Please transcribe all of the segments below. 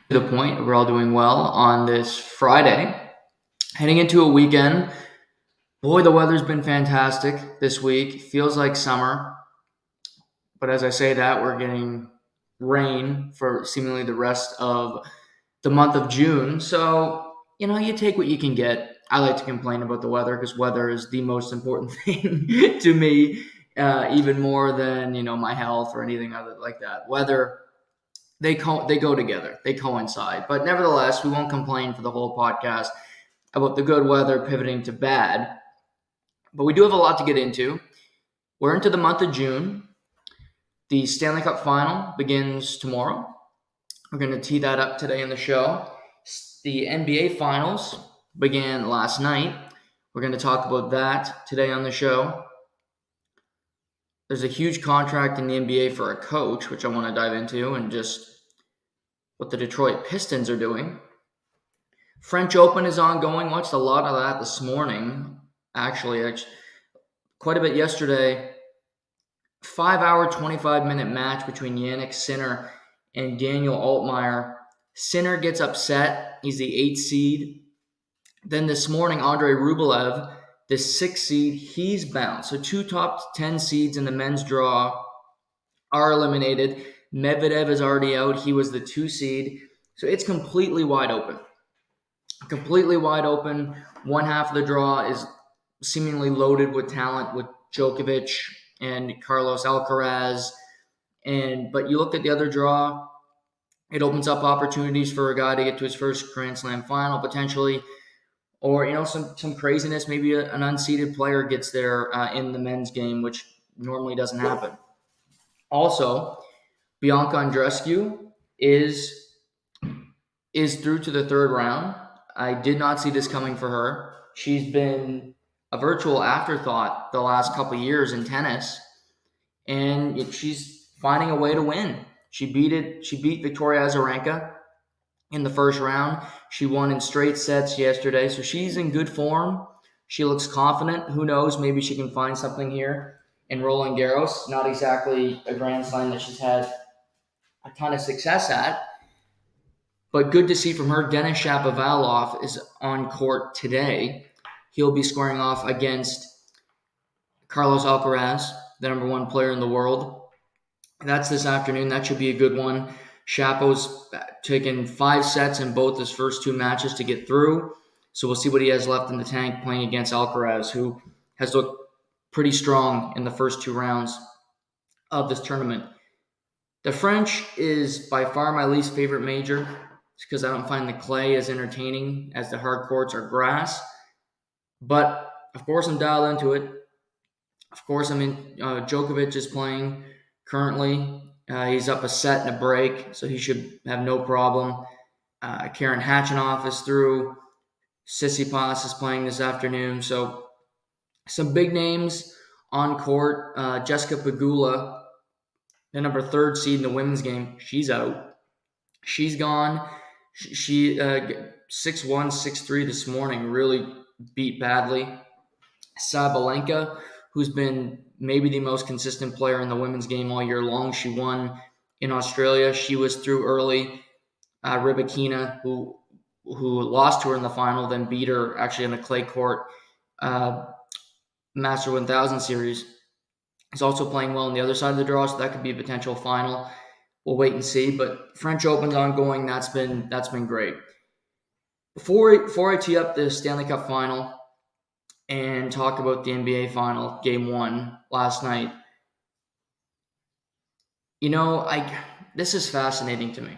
To the point, we're all doing well on this Friday. Heading into a weekend. Boy, the weather's been fantastic this week. Feels like summer. But as I say that, we're getting rain for seemingly the rest of the month of June. So, you take what you can get. I like to complain about the weather because weather is the most important thing to me, even more than, my health or anything other like that. Weather, they go together, they coincide. But nevertheless, we won't complain for the whole podcast about the good weather pivoting to bad. But we do have a lot to get into. We're into the month of June. The Stanley Cup final begins tomorrow. We're going to tee that up today in the show. The NBA finals began last night. We're going to talk about that today on the show. There's a huge contract in the NBA for a coach, which I want to dive into, and just what the Detroit Pistons are doing. French Open is ongoing. Watched a lot of that this morning. Actually, quite a bit yesterday. 5-hour, 25-minute match between Jannik Sinner and Daniel Altmaier. Sinner gets upset. He's the 8th seed. Then this morning, Andrei Rublev, the 6th seed, he's bounced. So 2 top 10 seeds in the men's draw are eliminated. Medvedev is already out. He was the 2 seed. So it's completely wide open. Completely wide open. One half of the draw is seemingly loaded with talent with Djokovic and Carlos Alcaraz. But you look at the other draw, it opens up opportunities for a guy to get to his first Grand Slam final potentially, or some craziness. Maybe an unseeded player gets there in the men's game, which normally doesn't happen. Also, Bianca Andreescu is through to the 3rd round. I did not see this coming for her. She's been a virtual afterthought the last couple years in tennis, and she's finding a way to win. She beat Victoria Azarenka in the first round. She won in straight sets yesterday, so she's in good form. She looks confident. Who knows? Maybe she can find something here in Roland Garros. Not exactly a Grand Slam that she's had a ton of success at, but good to see from her. Denis Shapovalov is on court today. He'll be squaring off against Carlos Alcaraz, the number 1 player in the world. That's this afternoon. That should be a good one. Shapo's taken 5 sets in both his first 2 matches to get through. So we'll see what he has left in the tank playing against Alcaraz, who has looked pretty strong in the first 2 rounds of this tournament. The French is by far my least favorite major. It's because I don't find the clay as entertaining as the hard courts or grass. But, of course, I'm dialed into it. Of course, Djokovic is playing currently. He's up a set and a break, so he should have no problem. Karen Khachanov is through. Tsitsipas is playing this afternoon. So some big names on court. Jessica Pegula, the number 3rd seed in the women's game, she's out. She's gone. She 6-1, 6-3 this morning, really beat badly. Sabalenka, who's been maybe the most consistent player in the women's game all year long. She won in Australia. She was through early. Rybakina, who lost to her in the final, then beat her actually on the clay court Master 1000 series, is also playing well on the other side of the draw, so that could be a potential final. We'll wait and see. But French Open's ongoing. That's been great. Before I tee up the Stanley Cup final and talk about the NBA final, Game 1 last night, this is fascinating to me.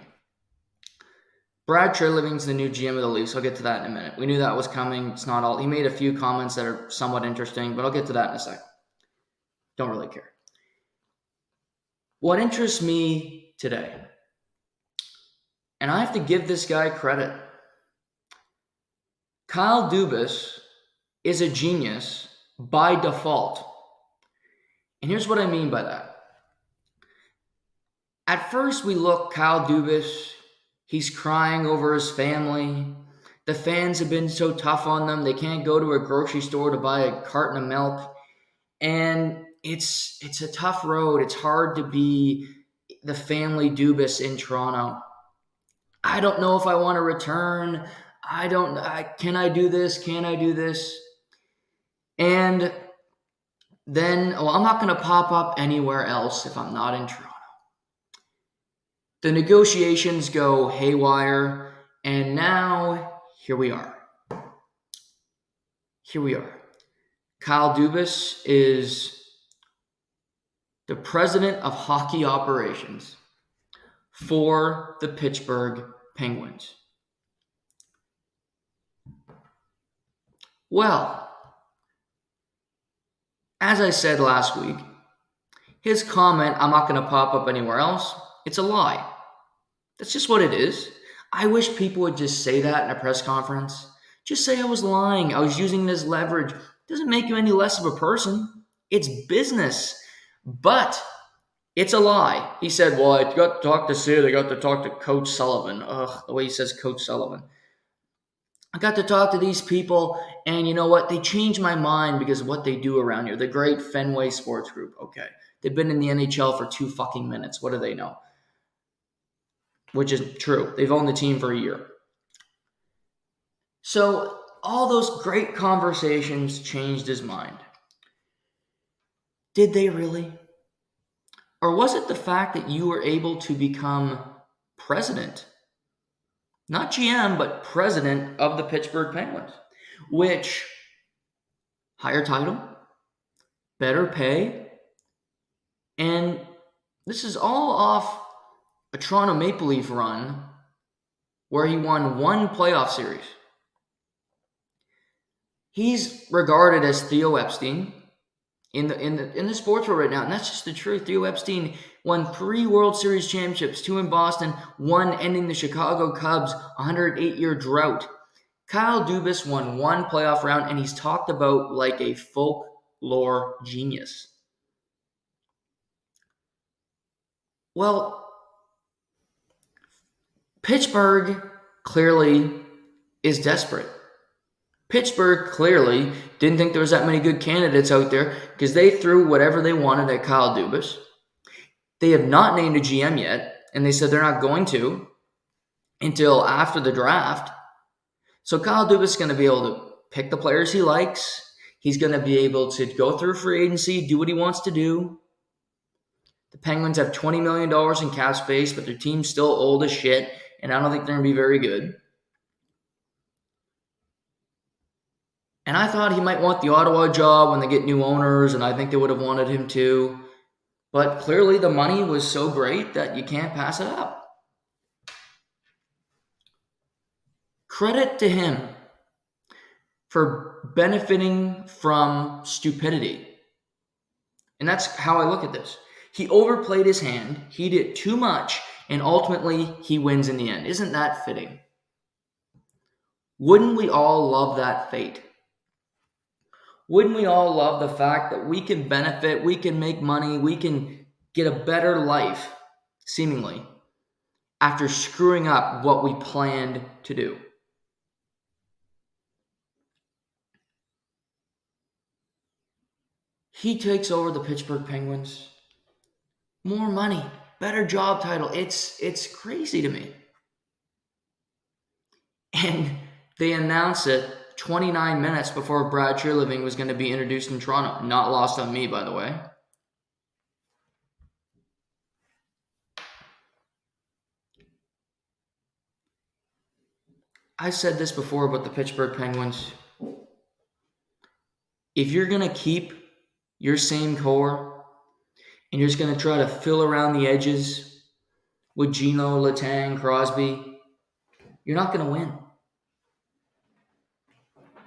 Brad Treliving's the new GM of the Leafs. I'll get to that in a minute. We knew that was coming. It's not all. He made a few comments that are somewhat interesting, but I'll get to that in a second. Don't really care. What interests me today, and I have to give this guy credit, Kyle Dubas is a genius by default. And here's what I mean by that. At first, we look Kyle Dubas, he's crying over his family. The fans have been so tough on them. They can't go to a grocery store to buy a carton of milk. And it's a tough road. It's hard to be the family Dubas in Toronto. I don't know if I want to return. Can I do this? Can I do this? And then, well, I'm not going to pop up anywhere else if I'm not in Toronto. The negotiations go haywire, and now here we are. Here we are. Kyle Dubas is the president of hockey operations for the Pittsburgh Penguins. Well, as I said last week, his comment, I'm not going to pop up anywhere else, it's a lie. That's just what it is. I wish people would just say that in a press conference. Just say I was lying. I was using it as leverage. It doesn't make you any less of a person. It's business. But it's a lie. He said, well, I got to talk to Sid. I got to talk to Coach Sullivan. Ugh, the way he says Coach Sullivan. I got to talk to these people, and you know what? They changed my mind because of what they do around here. The great Fenway Sports Group. Okay. They've been in the NHL for 2 fucking minutes. What do they know? Which is true. They've owned the team for a year. So all those great conversations changed his mind. Did they really? Or was it the fact that you were able to become president? Not GM, but president of the Pittsburgh Penguins, which higher title, better pay, and this is all off a Toronto Maple Leaf run where he won 1 playoff series. He's regarded as Theo Epstein in the sports world right now, and that's just the truth. Theo Epstein won 3 World Series championships, 2 in Boston, 1 ending the Chicago Cubs' 108-year drought. Kyle Dubas won 1 playoff round, and he's talked about like a folklore genius. Well, Pittsburgh clearly is desperate. Pittsburgh clearly didn't think there was that many good candidates out there because they threw whatever they wanted at Kyle Dubas. They have not named a GM yet, and they said they're not going to until after the draft. So Kyle Dubas is going to be able to pick the players he likes. He's going to be able to go through free agency, do what he wants to do. The Penguins have $20 million in cap space, but their team's still old as shit, and I don't think they're going to be very good. And I thought he might want the Ottawa job when they get new owners, and I think they would have wanted him to. But clearly the money was so great that you can't pass it up. Credit to him for benefiting from stupidity. And that's how I look at this. He overplayed his hand, he did too much, and ultimately he wins in the end. Isn't that fitting? Wouldn't we all love that fate? Wouldn't we all love the fact that we can benefit, we can make money, we can get a better life, seemingly, after screwing up what we planned to do? He takes over the Pittsburgh Penguins. More money, better job title. It's crazy to me. And they announce it 29 minutes before Brad Treliving was going to be introduced in Toronto. Not lost on me, by the way. I said this before about the Pittsburgh Penguins. If you're going to keep your same core and you're just going to try to fill around the edges with Gino, Letang, Crosby, you're not going to win.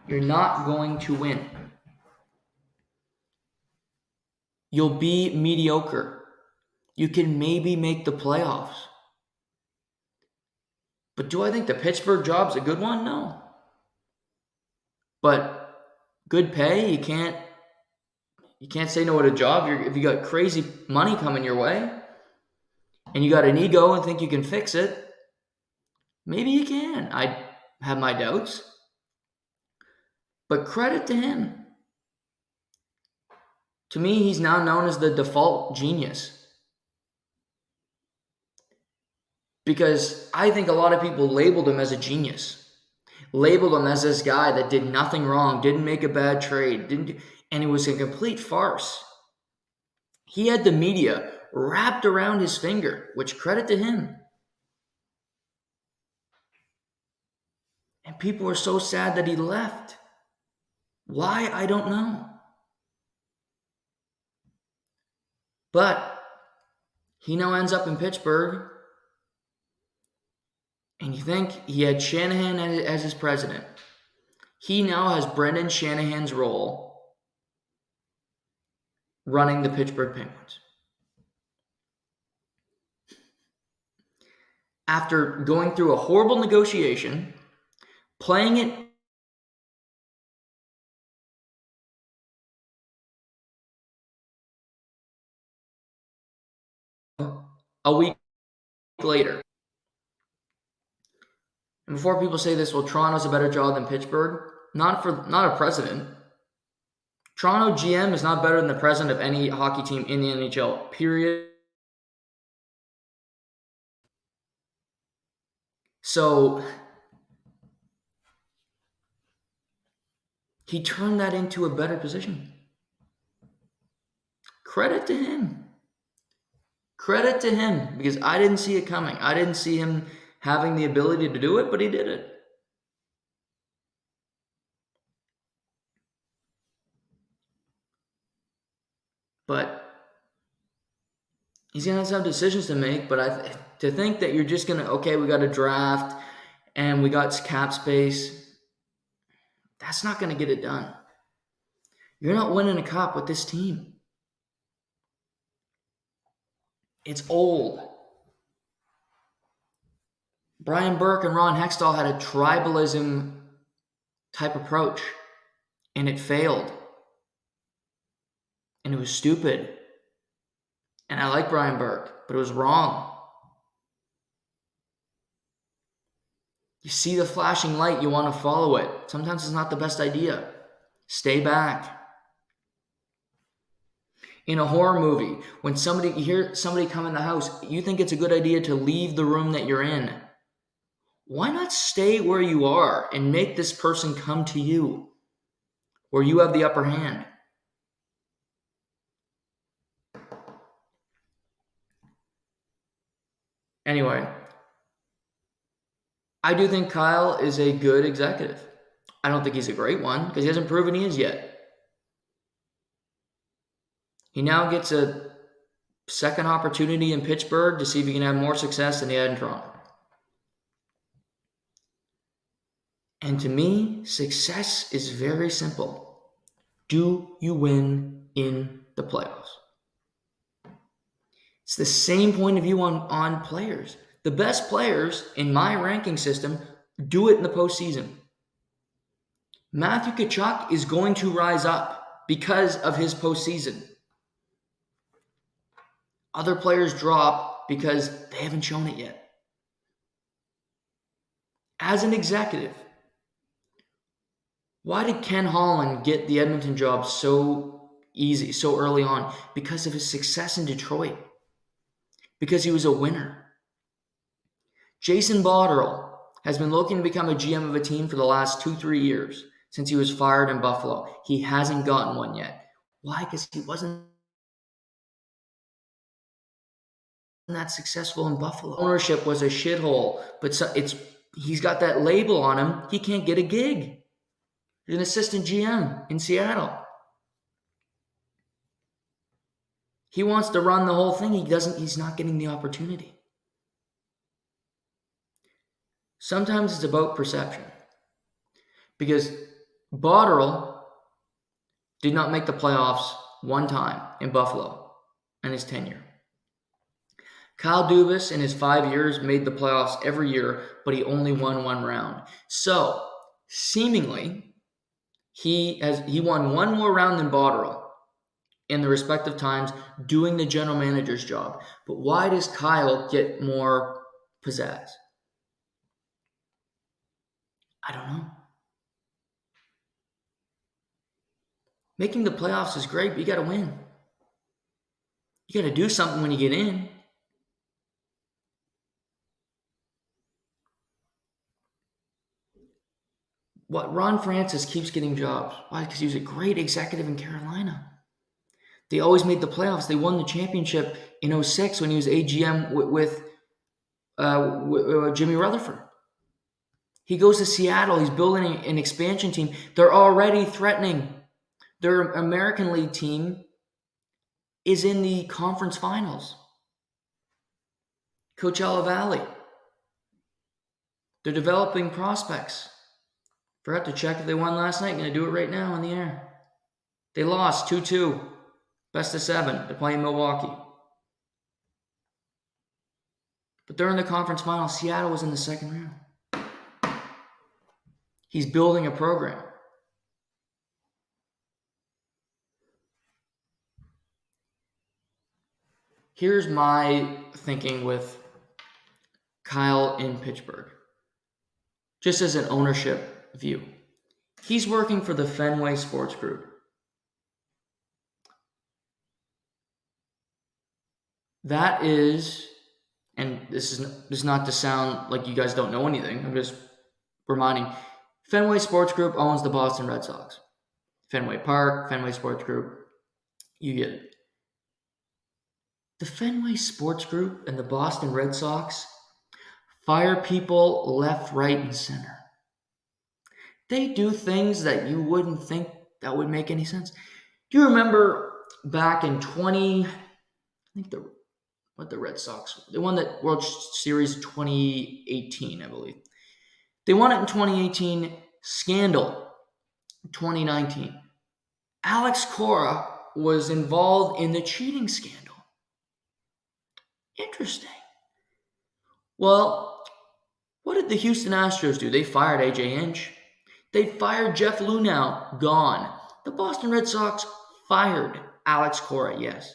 You're not going to win. You'll be mediocre. You can maybe make the playoffs. But do I think the Pittsburgh job's a good one? No. But good pay, you can't say no to a job. If you got crazy money coming your way and you got an ego and think you can fix it, maybe you can. I have my doubts. But credit to him. To me, he's now known as the default genius. because I think a lot of people labeled him as a genius, labeled him as this guy that did nothing wrong, didn't make a bad trade, and it was a complete farce. He had the media wrapped around his finger, which credit to him. And people were so sad that he left. Why? I don't know. But he now ends up in Pittsburgh. And you think he had Shanahan as his president. He now has Brendan Shanahan's role running the Pittsburgh Penguins. After going through a horrible negotiation, playing it a week later. And before people say this, well, Toronto's a better job than Pittsburgh, not a president. Toronto GM is not better than the president of any hockey team in the NHL, period. So he turned that into a better position. Credit to him. Credit to him, because I didn't see it coming. I didn't see him having the ability to do it, but he did it. But he's going to have some decisions to make, but to think that you're just going to, okay, we got a draft and we got cap space, that's not going to get it done. You're not winning a cup with this team. It's old. Brian Burke and Ron Hextall had a tribalism type approach, and it failed. And it was stupid. And I like Brian Burke, but it was wrong. You see the flashing light, you want to follow it. Sometimes it's not the best idea. Stay back. In a horror movie, when you hear somebody come in the house, you think it's a good idea to leave the room that you're in. Why not stay where you are and make this person come to you, where you have the upper hand? Anyway, I do think Kyle is a good executive. I don't think he's a great one because he hasn't proven he is yet. He now gets a second opportunity in Pittsburgh to see if he can have more success than he had in Toronto. And to me, success is very simple. Do you win in the playoffs? It's the same point of view on players. The best players in my ranking system do it in the postseason. Matthew Tkachuk is going to rise up because of his postseason. Other players drop because they haven't shown it yet. As an executive, why did Ken Holland get the Edmonton job so easy, so early on? Because of his success in Detroit. Because he was a winner. Jason Botterill has been looking to become a GM of a team for the last 2-3 years since he was fired in Buffalo. He hasn't gotten one yet. Why? Because he wasn't that successful in Buffalo. Ownership was a shithole, but he's got that label on him. He can't get a gig. He's an assistant GM in Seattle. He wants to run the whole thing. He's not getting the opportunity. Sometimes it's about perception. Because Botterill did not make the playoffs one time in Buffalo in his tenure. Kyle Dubas in his 5 years made the playoffs every year, but he only won one round. So, seemingly, he won one more round than Botterill in the respective times doing the general manager's job. But why does Kyle get more pizzazz? I don't know. Making the playoffs is great, but you got to win. You got to do something when you get in. What Ron Francis keeps getting jobs. Why? Because he was a great executive in Carolina. They always made the playoffs. They won the championship in 06 when he was AGM with Jimmy Rutherford. He goes to Seattle. He's building an expansion team. They're already threatening. Their American League team is in the conference finals. Coachella Valley. They're developing prospects. Forgot to check if they won last night. I'm going to do it right now on the air. They lost 2-2. Best of 7. They're playing Milwaukee. But they're in the conference final. Seattle was in the second round. He's building a program. Here's my thinking with Kyle in Pittsburgh. Just as an ownership view. He's working for the Fenway Sports Group. That is, and this is not to sound like you guys don't know anything. I'm just reminding. Fenway Sports Group owns the Boston Red Sox. Fenway Park, Fenway Sports Group. You get it. The Fenway Sports Group and the Boston Red Sox fire people left, right, and center. They do things that you wouldn't think that would make any sense. Do you remember back in the Red Sox, they won that World Series 2018, I believe. They won it in 2018, scandal 2019. Alex Cora was involved in the cheating scandal. Interesting. Well, what did the Houston Astros do? They fired AJ Hinch. They fired Jeff Luhnow. Gone. The Boston Red Sox fired Alex Cora, yes.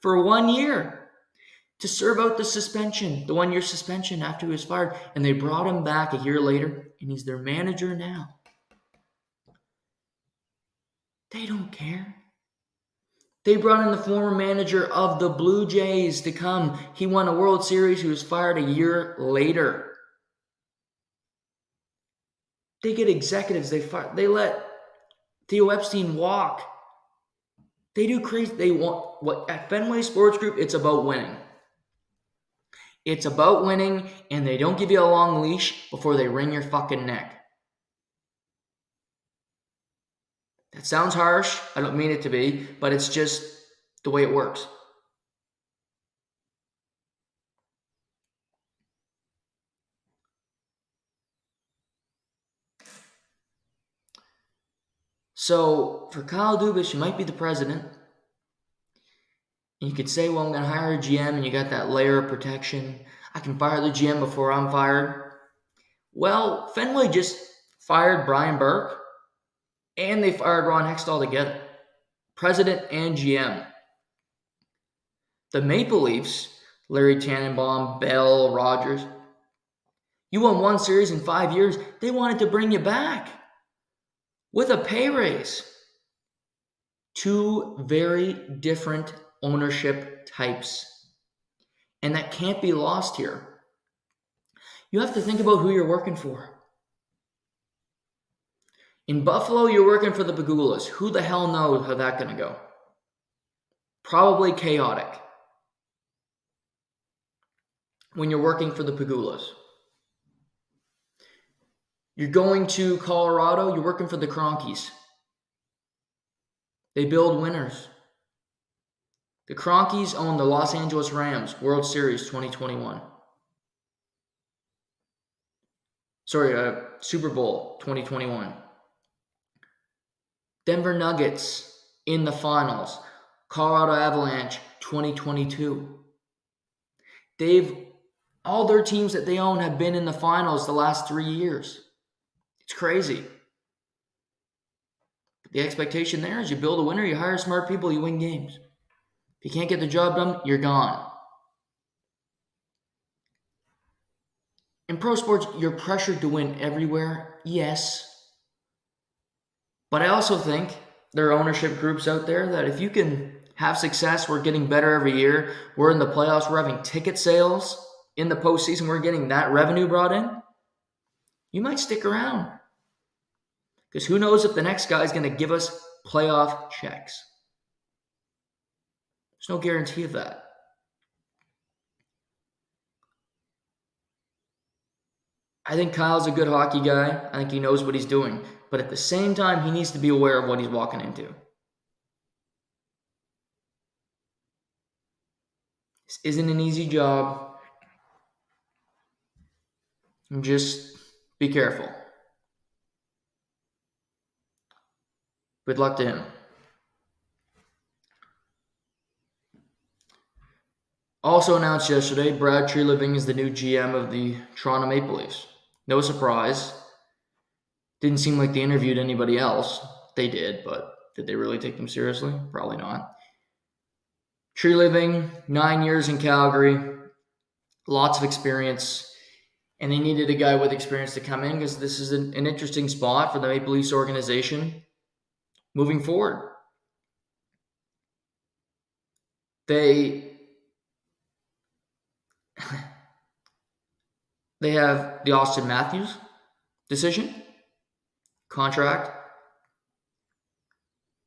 For 1 year to serve out the suspension, the 1 year suspension after he was fired. And they brought him back a year later, and he's their manager now. They don't care. They brought in the former manager of the Blue Jays to come. He won a World Series. He was fired a year later. They get executives. They let Theo Epstein walk. They do crazy. They want what at Fenway Sports Group. It's about winning. It's about winning, and they don't give you a long leash before they wring your fucking neck. That sounds harsh. I don't mean it to be, but it's just the way it works. So for Kyle Dubas, you might be the president. And you could say, well, I'm going to hire a GM, and you got that layer of protection. I can fire the GM before I'm fired. Well, Fenway just fired Brian Burke, and they fired Ron Hextall together. President and GM. The Maple Leafs, Larry Tannenbaum, Bell, Rogers. You won one series in 5 years. They wanted to bring you back with a pay raise. Two very different ownership types. And that can't be lost here. You have to think about who you're working for. In Buffalo, you're working for the Pagulas. Who the hell knows how that's going to go? Probably chaotic. When you're working for the Pagulas. You're going to Colorado, you're working for the Cronkies. They build winners. The Cronkies own the Los Angeles Rams, World Series 2021. Super Bowl 2021. Denver Nuggets in the finals, Colorado Avalanche 2022. All their teams that they own have been in the finals the last 3 years. It's crazy. But the expectation there is you build a winner, you hire smart people, you win games. If you can't get the job done, you're gone. In pro sports, you're pressured to win everywhere, yes. But I also think there are ownership groups out there that if you can have success, we're getting better every year. We're in the playoffs, we're having ticket sales in the postseason, we're getting that revenue brought in. you might stick around. Because who knows if the next guy is going to give us playoff checks. There's no guarantee of that. I think Kyle's a good hockey guy. I think he knows what he's doing. But at the same time, he needs to be aware of what he's walking into. This isn't an easy job. Just be careful. Good luck to him. Also announced yesterday, Brad Treliving is the new GM of the Toronto Maple Leafs. No surprise. Didn't seem like they interviewed anybody else. They did, but did they really take them seriously? Probably not. Treliving, 9 years in Calgary, lots of experience, and they needed a guy with experience to come in because this is an interesting spot for the Maple Leafs organization moving forward. They have the Austin Matthews decision, contract.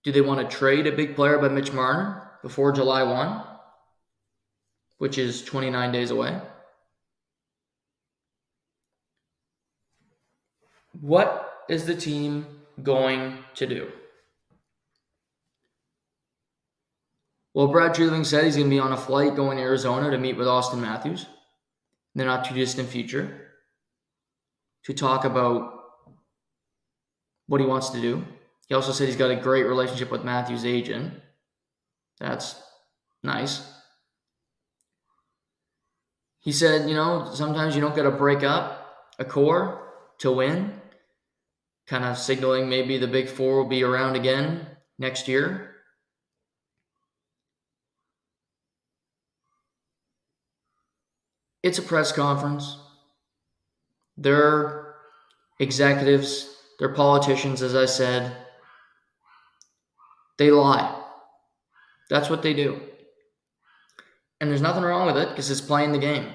Do they want to trade a big player by Mitch Marner before July 1, which is 29 days away? What is the team going to do? Well, Brad Treliving said he's going to be on a flight going to Arizona to meet with Austin Matthews in the not too distant future to talk about what he wants to do. He also said he's got a great relationship with Matthews' agent. That's nice. He said, sometimes you don't got to break up a core to win, kind of signaling maybe the Big Four will be around again next year. It's a press conference. They're executives, they're politicians, as I said. They lie. That's what they do. And there's nothing wrong with it because it's playing the game.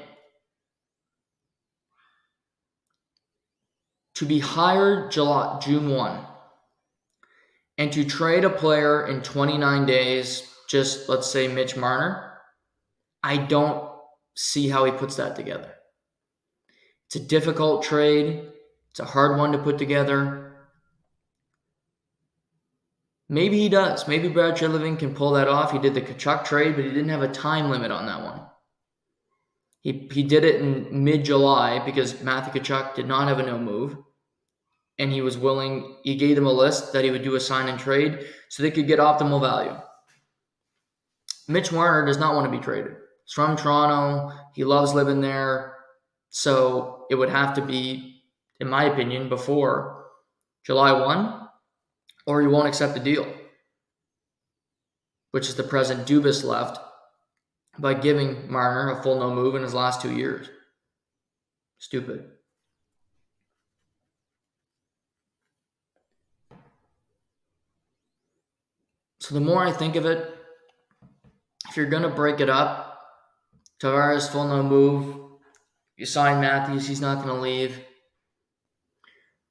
To be hired June 1 and to trade a player in 29 days, just let's say Mitch Marner, I don't see how he puts that together. It's a difficult trade. It's a hard one to put together. Maybe he does. Maybe Brad Treliving can pull that off. He did the Tkachuk trade, but he didn't have a time limit on that one. He did it in mid-July because Matthew Tkachuk did not have a no move. And he was willing, he gave them a list that he would do a sign and trade so they could get optimal value. Mitch Marner does not want to be traded. He's from Toronto. He loves living there. So it would have to be, in my opinion, before July 1, or he won't accept the deal, which is the present Dubas left by giving Marner a full no move in his last 2 years. Stupid. So the more I think of it, if you're going to break it up, Tavares full no move, you sign Matthews, he's not going to leave.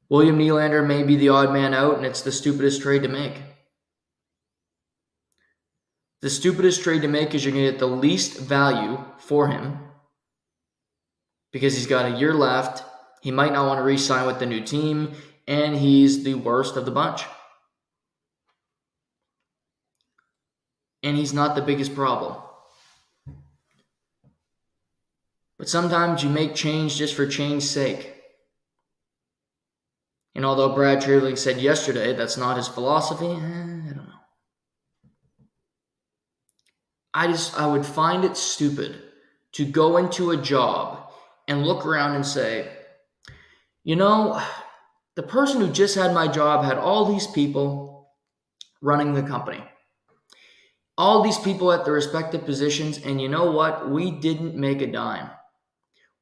William Nylander may be the odd man out, and it's the stupidest trade to make. The stupidest trade to make is you're going to get the least value for him because he's got a year left. He might not want to re-sign with the new team, and he's the worst of the bunch. And he's not the biggest problem. But sometimes you make change just for change's sake. And although Brad Treliving said yesterday that's not his philosophy, I don't know. I would find it stupid to go into a job and look around and say, the person who just had my job had all these people running the company. All these people at their respective positions, and you know what? We didn't make a dime.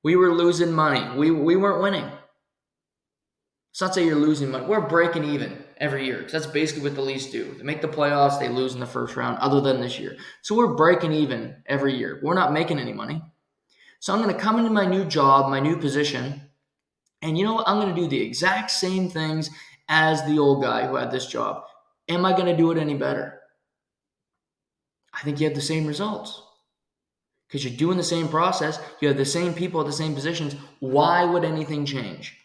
We were losing money. We weren't winning. Let's not say you're losing money. We're breaking even every year because that's basically what the Leafs do. They make the playoffs, they lose in the first round, other than this year. So we're breaking even every year. We're not making any money. So I'm going to come into my new job, my new position, And you know what? I'm going to do the exact same things as the old guy who had this job. Am I going to do it any better? I think you have the same results. Because you're doing the same process. You have the same people at the same positions. Why would anything change?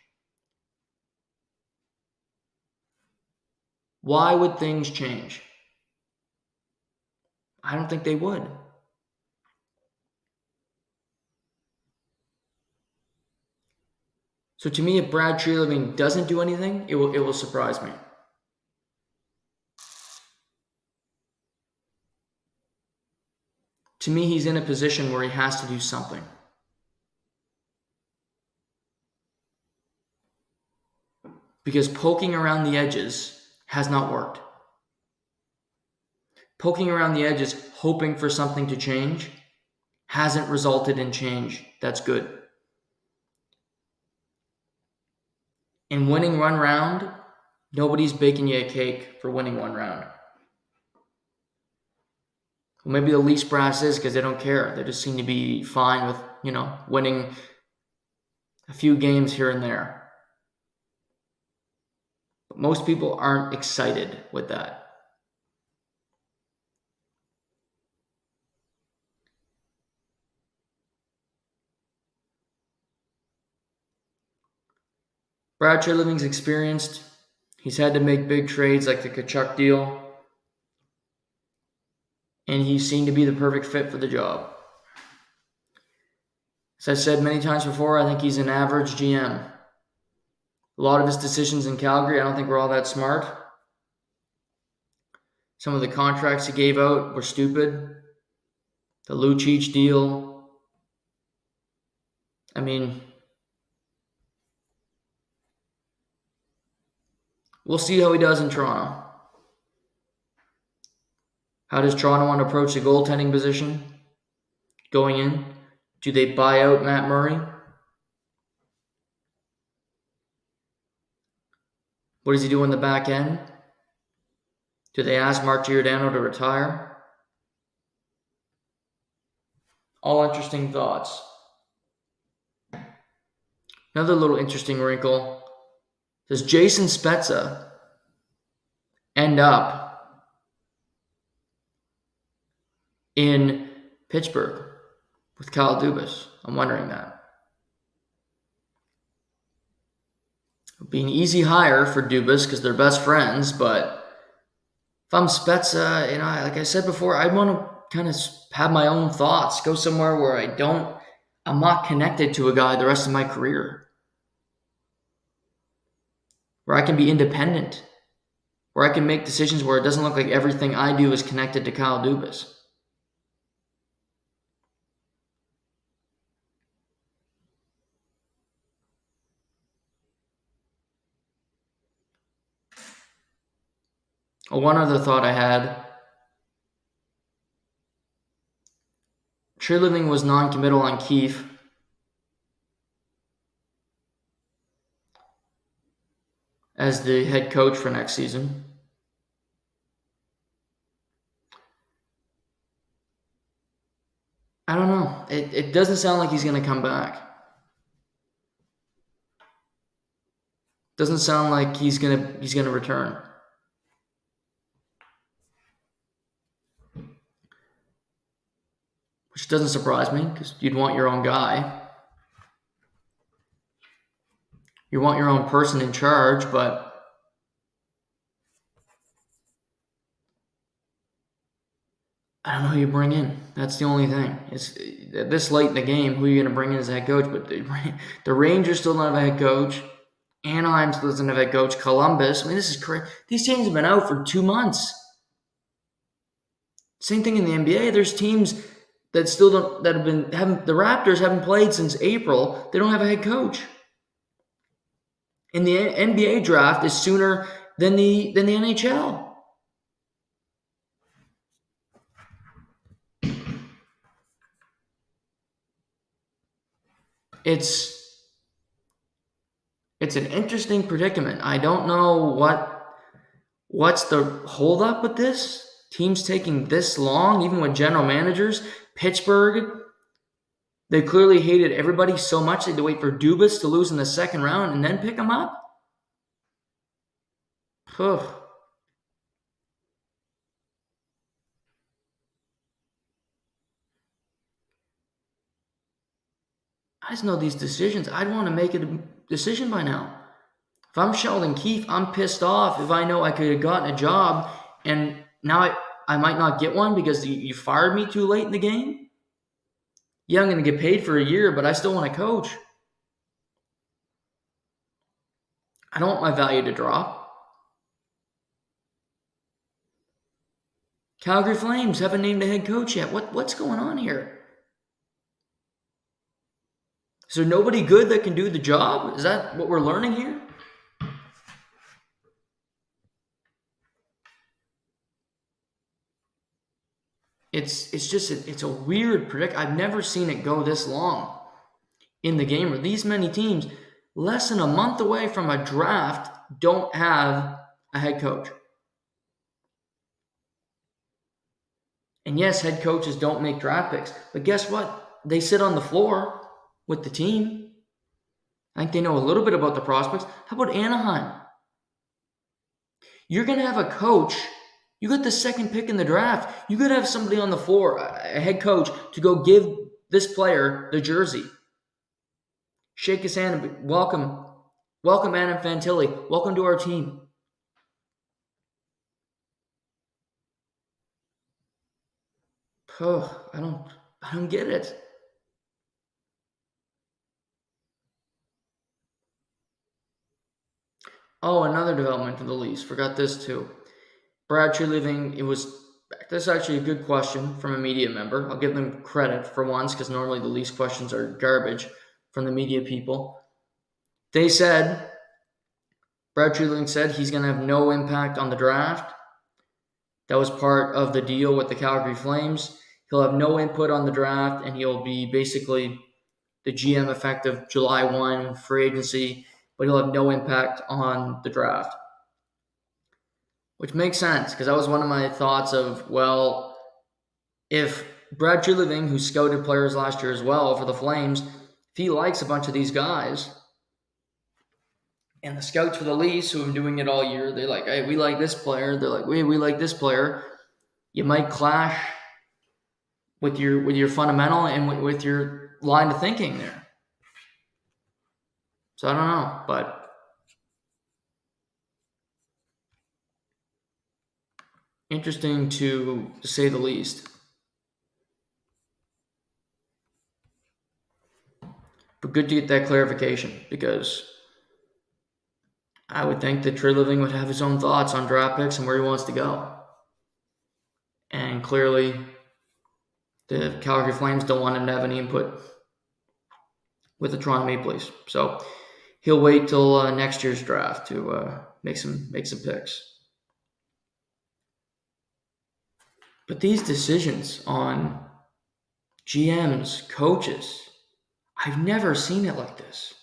Why would things change? I don't think they would. So to me, if Brad Treliving doesn't do anything, it will surprise me. To me, he's in a position where he has to do something. Because poking around the edges has not worked. Poking around the edges, hoping for something to change, hasn't resulted in change that's good. In winning one round, nobody's baking you a cake for winning one round. Well, maybe the least brass is because they don't care. They just seem to be fine with, winning a few games here and there. But most people aren't excited with that. Brad Treliving's experienced. He's had to make big trades like the Tkachuk deal. And he seemed to be the perfect fit for the job. As I said many times before, I think he's an average GM. A lot of his decisions in Calgary, I don't think were all that smart. Some of the contracts he gave out were stupid. The Lucic deal. I mean, we'll see how he does in Toronto. How does Toronto want to approach the goaltending position going in? Do they buy out Matt Murray? What does he do on the back end? Do they ask Mark Giordano to retire? All interesting thoughts. Another little interesting wrinkle. Does Jason Spezza end up in Pittsburgh with Kyle Dubas? I'm wondering that. It would be an easy hire for Dubas because they're best friends, but if I'm Spezza, like I said before, I want to kind of have my own thoughts, go somewhere where I'm not connected to a guy the rest of my career. Where I can be independent. Where I can make decisions where it doesn't look like everything I do is connected to Kyle Dubas. One other thought I had. Treliving was non-committal on Keefe. As the head coach for next season. I don't know. It doesn't sound like he's going to come back. Doesn't sound like he's gonna return. Which doesn't surprise me because you'd want your own guy. You want your own person in charge, but I don't know who you bring in. That's the only thing. It's this late in the game, who are you going to bring in as a head coach? But the Rangers still don't have a head coach. Anaheim still doesn't have a head coach. Columbus. I mean, this is crazy. These teams have been out for 2 months. Same thing in the NBA. There's teams that still don't, that haven't, the Raptors haven't played since April. They don't have a head coach. And the NBA draft is sooner than the NHL. It's an interesting predicament. I don't know what's the holdup with this. Teams taking this long, even with general managers. Pittsburgh, They clearly hated everybody so much they had to wait for Dubas to lose in the second round and then pick him up. Ugh. I just know these decisions. I'd want to make a decision by now. If I'm Sheldon Keefe, I'm pissed off if I know I could have gotten a job and now I might not get one because you fired me too late in the game. Yeah, I'm going to get paid for a year, but I still want to coach. I don't want my value to drop. Calgary Flames haven't named a head coach yet. What's going on here? Is there nobody good that can do the job? Is that what we're learning here? It's a weird predict. I've never seen it go this long in the game where these many teams, less than a month away from a draft, don't have a head coach. And yes, head coaches don't make draft picks, but guess what? They sit on the floor with the team. I think they know a little bit about the prospects. How about Anaheim? You're going to have a coach. You got the second pick in the draft. You got to have somebody on the floor, a head coach, to go give this player the jersey. Shake his hand and welcome. Welcome, Adam Fantilli. Welcome to our team. Oh, I don't get it. Oh, another development for the Leafs. Forgot this too. Brad Treliving, this is actually a good question from a media member. I'll give them credit for once because normally the Leafs questions are garbage from the media people. They said, Brad Treliving said he's going to have no impact on the draft. That was part of the deal with the Calgary Flames. He'll have no input on the draft and he'll be basically the GM effective July 1 free agency, but he'll have no impact on the draft. Which makes sense, because that was one of my thoughts of, well, if Brad Treliving, who scouted players last year as well for the Flames, if he likes a bunch of these guys, and the scouts for the Leafs, who have been doing it all year, they're like, hey, we like this player. They're like, we like this player. You might clash with your fundamental and with your line of thinking there. So I don't know, but interesting to say the least. But good to get that clarification, because I would think that Treliving would have his own thoughts on draft picks and where he wants to go. And clearly, the Calgary Flames don't want him to have any input with the Toronto Maple Leafs. So he'll wait till next year's draft to make some picks. But these decisions on GMs, coaches, I've never seen it like this.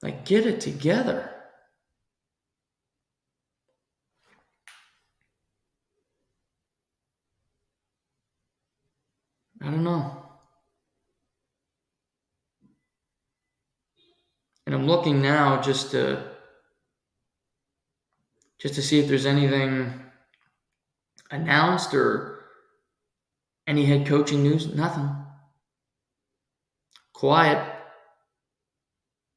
Like, get it together. I don't know. And I'm looking now just to see if there's anything announced or any head coaching news. Nothing. Quiet.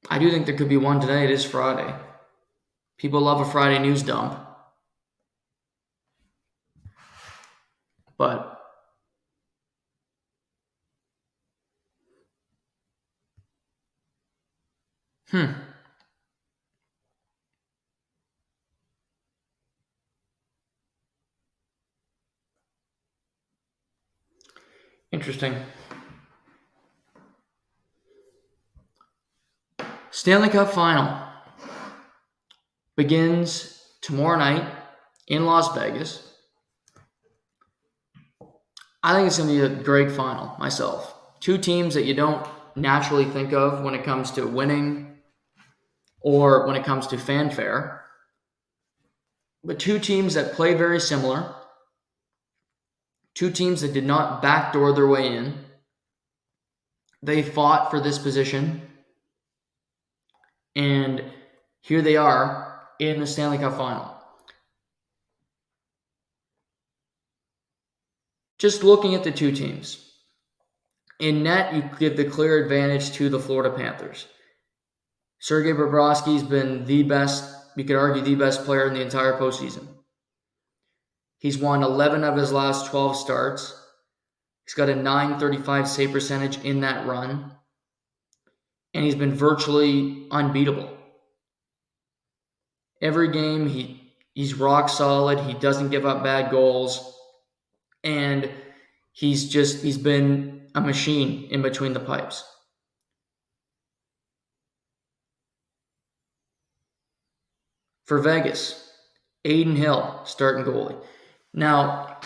I do think there could be one today. It is Friday. People love a Friday news dump. But Interesting. Stanley Cup Final begins tomorrow night in Las Vegas. I think it's going to be a great final myself. Two teams that you don't naturally think of when it comes to winning or when it comes to fanfare. But two teams that play very similar, two teams that did not backdoor their way in. They fought for this position, and here they are in the Stanley Cup final. Just looking at the two teams. In net, you give the clear advantage to the Florida Panthers. Sergei Bobrovsky's been the best, you could argue the best player in the entire postseason. He's won 11 of his last 12 starts. He's got a .935 save percentage in that run. And he's been virtually unbeatable. Every game, he's rock solid. He doesn't give up bad goals. And he's been a machine in between the pipes. For Vegas, Adin Hill, starting goalie. Now,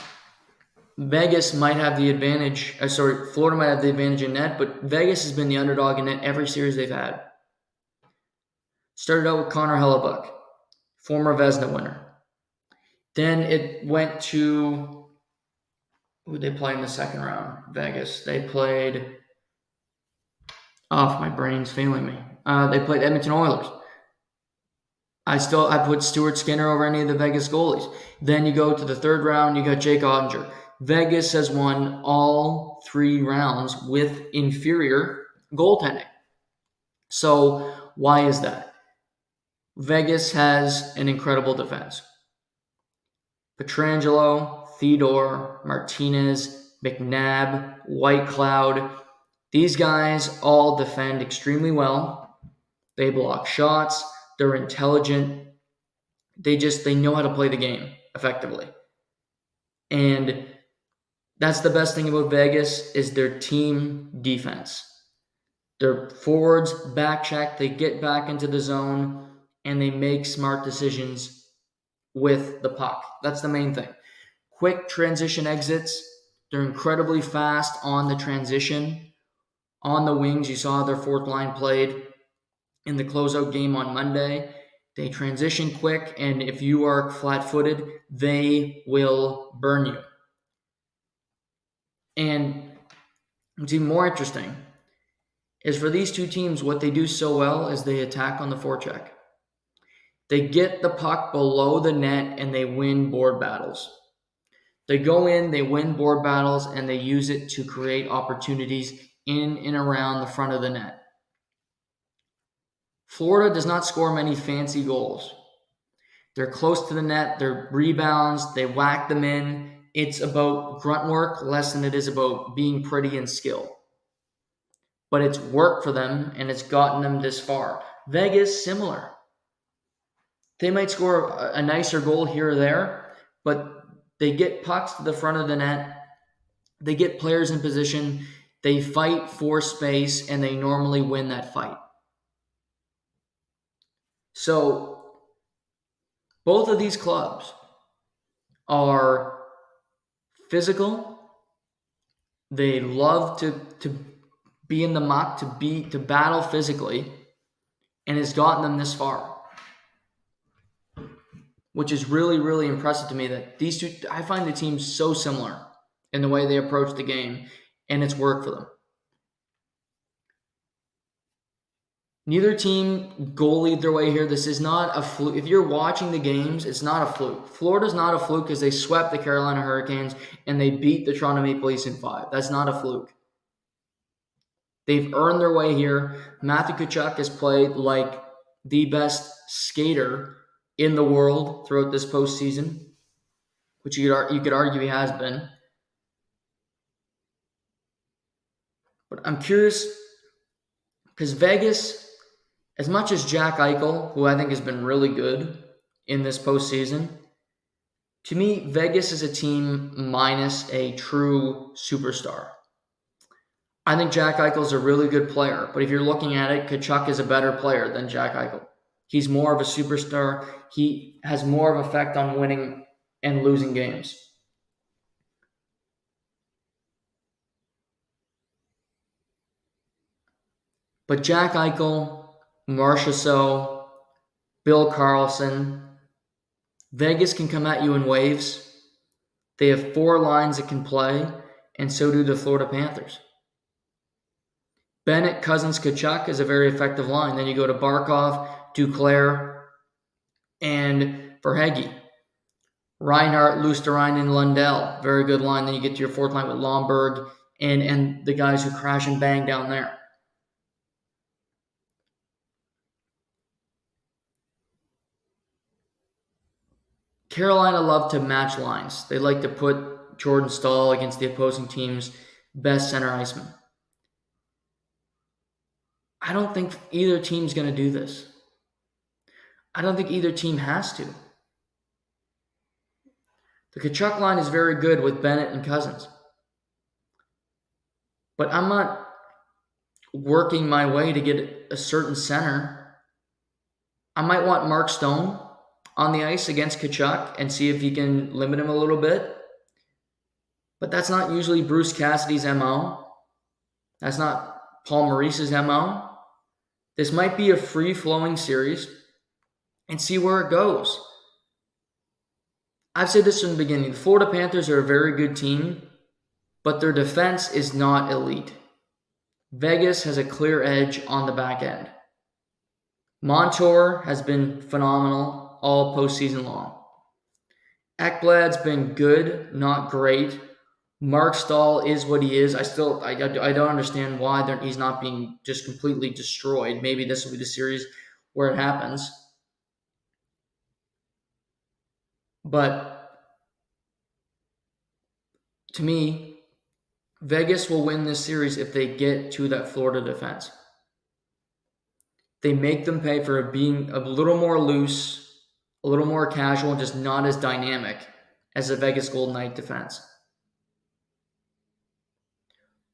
Vegas might have the advantage, Florida might have the advantage in net, but Vegas has been the underdog in net every series they've had. Started out with Connor Hellebuck, former Vezina winner. Then it went to, who did they play in the second round? Vegas. They played, my brain's failing me. They played Edmonton Oilers. I put Stuart Skinner over any of the Vegas goalies. Then you go to the third round, you got Jake Ottinger. Vegas has won all 3 rounds with inferior goaltending. So why is that? Vegas has an incredible defense. Pietrangelo, Theodore, Martinez, McNabb, Whitecloud. These guys all defend extremely well. They block shots. They're intelligent. They know how to play the game effectively. And that's the best thing about Vegas is their team defense. Their forwards back check, they get back into the zone, and they make smart decisions with the puck. That's the main thing. Quick transition exits. They're incredibly fast on the transition. On the wings, you saw their fourth line played in the closeout game on Monday. They transition quick, and if you are flat-footed, they will burn you. And what's even more interesting is for these two teams, what they do so well is they attack on the forecheck. They get the puck below the net, and they win board battles. They go in, they win board battles, and they use it to create opportunities in and around the front of the net. Florida does not score many fancy goals. They're close to the net, they're rebounds, they whack them in. It's about grunt work less than it is about being pretty and skill. But it's worked for them, and it's gotten them this far. Vegas, similar. They might score a nicer goal here or there, but they get pucks to the front of the net. They get players in position. They fight for space, and they normally win that fight. So, both of these clubs are physical. They love to be in the muck, to battle physically, and it's gotten them this far. Which is really, really impressive to me that these two, I find the teams so similar in the way they approach the game, and it's worked for them. Neither team goalied their way here. This is not a fluke. If you're watching the games, it's not a fluke. Florida's not a fluke because they swept the Carolina Hurricanes and they beat the Toronto Maple Leafs in 5. That's not a fluke. They've earned their way here. Matthew Tkachuk has played like the best skater in the world throughout this postseason, which you could argue he has been. But I'm curious because Vegas, as much as Jack Eichel, who I think has been really good in this postseason, to me, Vegas is a team minus a true superstar. I think Jack Eichel's a really good player, but if you're looking at it, Tkachuk is a better player than Jack Eichel. He's more of a superstar. He has more of an effect on winning and losing games. But Jack Eichel, Marchessault, Bill Karlsson, Vegas can come at you in waves. They have 4 lines that can play, and so do the Florida Panthers. Bennett, Cousins, Tkachuk is a very effective line. Then you go to Barkov, Duclair, and Verhaeghe. Reinhart, Luosterainen, Lundell, very good line. Then you get to your 4th line with Lomberg and the guys who crash and bang down there. Carolina love to match lines. They like to put Jordan Staal against the opposing team's best center iceman. I don't think either team's going to do this. I don't think either team has to. The Tkachuk line is very good with Bennett and Cousins. But I'm not working my way to get a certain center. I might want Mark Stone on the ice against Tkachuk and see if he can limit him a little bit. But that's not usually Bruce Cassidy's MO. That's not Paul Maurice's MO. This might be a free-flowing series and see where it goes. I've said this from the beginning. The Florida Panthers are a very good team, but their defense is not elite. Vegas has a clear edge on the back end. Montour has been phenomenal all postseason long. Ekblad's been good, not great. Mark Staal is what he is. I don't understand why he's not being just completely destroyed. Maybe this will be the series where it happens. But to me, Vegas will win this series if they get to that Florida defense. They make them pay for being a little more loose, a little more casual, and just not as dynamic as the Vegas Golden Knight defense.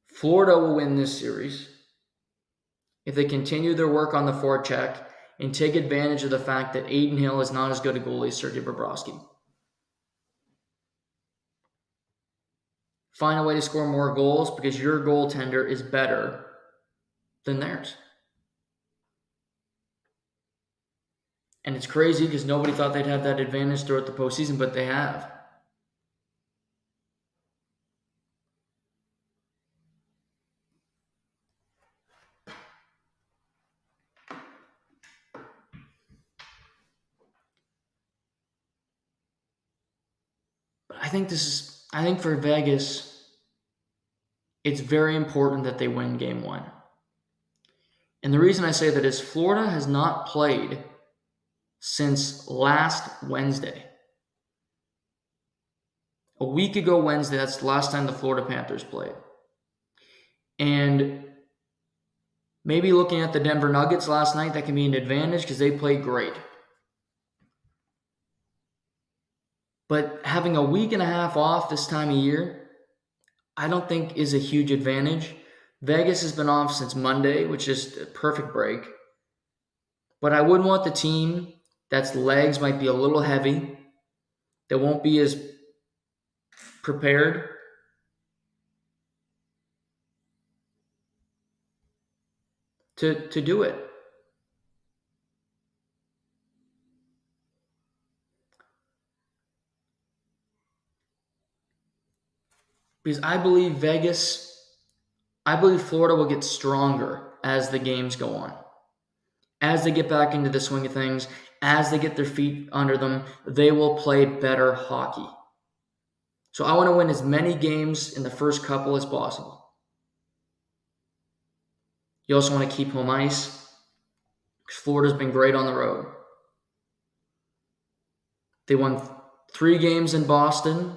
Florida will win this series if they continue their work on the forecheck and take advantage of the fact that Adin Hill is not as good a goalie as Sergei Bobrovsky. Find a way to score more goals because your goaltender is better than theirs. And it's crazy because nobody thought they'd have that advantage throughout the postseason, but they have. But I think for Vegas, it's very important that they win game 1. And the reason I say that is Florida has not played since last Wednesday. A week ago Wednesday, that's the last time the Florida Panthers played. And maybe looking at the Denver Nuggets last night, that can be an advantage because they played great. But having a week and a half off this time of year, I don't think is a huge advantage. Vegas has been off since Monday, which is a perfect break. But I wouldn't want the team that's legs might be a little heavy, that won't be as prepared, to do it. Because I believe Florida will get stronger as the games go on. As they get back into the swing of things, as they get their feet under them, they will play better hockey. So I want to win as many games in the first couple as possible. You also want to keep home ice, because Florida's been great on the road. They won 3 games in Boston.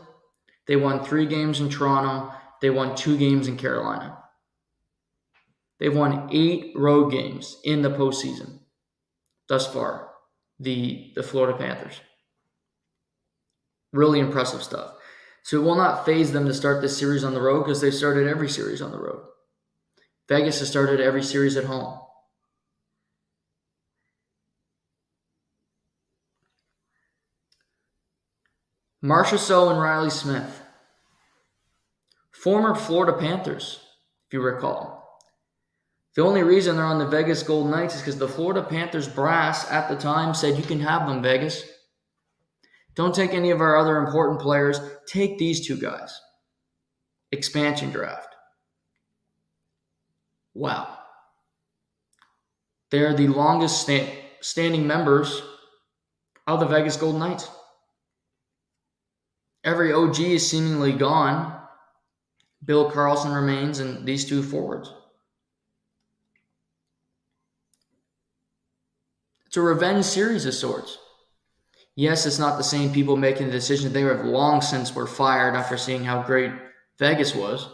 They won 3 games in Toronto. They won 2 games in Carolina. They've won 8 road games in the postseason thus far, the Florida Panthers. Really impressive stuff. So it will not faze them to start this series on the road because they've started every series on the road. Vegas has started every series at home. Marchessault and Riley Smith, former Florida Panthers, if you recall. The only reason they're on the Vegas Golden Knights is because the Florida Panthers brass at the time said, you can have them, Vegas. Don't take any of our other important players. Take these two guys. Expansion draft. Wow. They're the longest standing members of the Vegas Golden Knights. Every OG is seemingly gone. Bill Carlson remains, and these two forwards. It's a revenge series of sorts. Yes, it's not the same people making the decision. They have long since were fired after seeing how great Vegas was.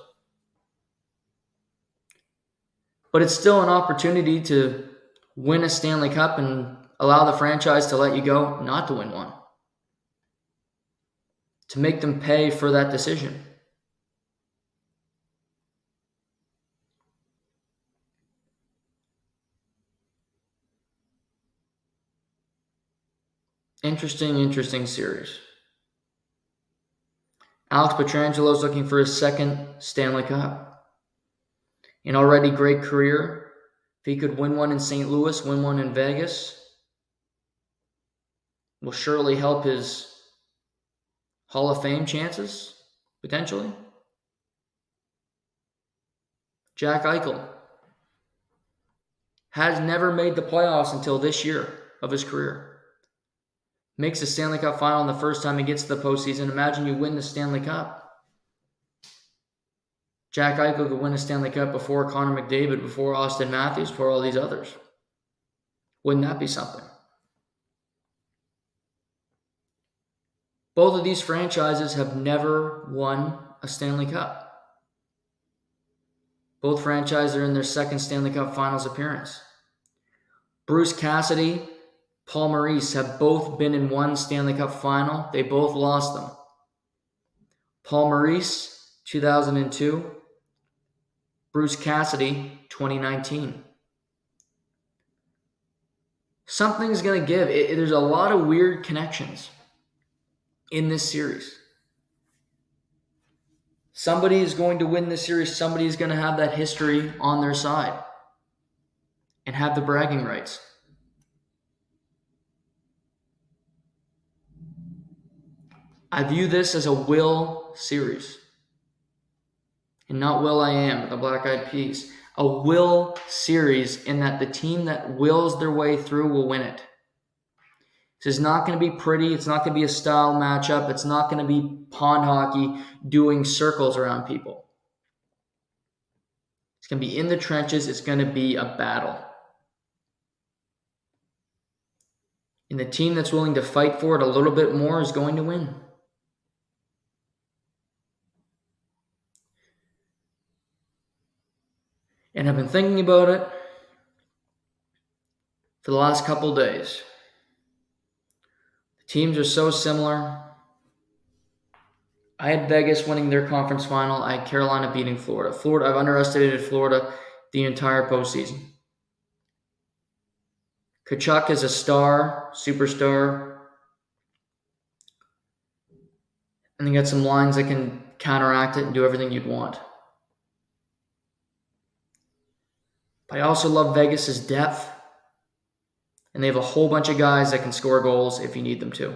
But it's still an opportunity to win a Stanley Cup and allow the franchise to let you go not to win one. To make them pay for that decision. Interesting series. Alex Pietrangelo is looking for his second Stanley Cup. An already great career. If he could win one in St. Louis, win one in Vegas, will surely help his Hall of Fame chances, potentially. Jack Eichel has never made the playoffs until this year of his career. Makes the Stanley Cup final the first time he gets to the postseason. Imagine you win the Stanley Cup. Jack Eichel could win a Stanley Cup before Connor McDavid, before Austin Matthews, before all these others. Wouldn't that be something? Both of these franchises have never won a Stanley Cup. Both franchises are in their second Stanley Cup Finals appearance. Bruce Cassidy, Paul Maurice have both been in one Stanley Cup Final. They both lost them. Paul Maurice, 2002. Bruce Cassidy, 2019. Something's going to give. There's a lot of weird connections in this series. Somebody is going to win this series. Somebody is going to have that history on their side and have the bragging rights. I view this as a will series. And not Will I Am, but the Black Eyed Peas. A will series in that the team that wills their way through will win it. This is not going to be pretty. It's not going to be a style matchup. It's not going to be pond hockey doing circles around people. It's going to be in the trenches. It's going to be a battle. And the team that's willing to fight for it a little bit more is going to win. And I've been thinking about it for the last couple days. The teams are so similar. I had Vegas winning their conference final. I had Carolina beating Florida. I've underestimated Florida the entire postseason. Tkachuk is a star, superstar. And they got some lines that can counteract it and do everything you'd want. But I also love Vegas' depth. And they have a whole bunch of guys that can score goals if you need them to.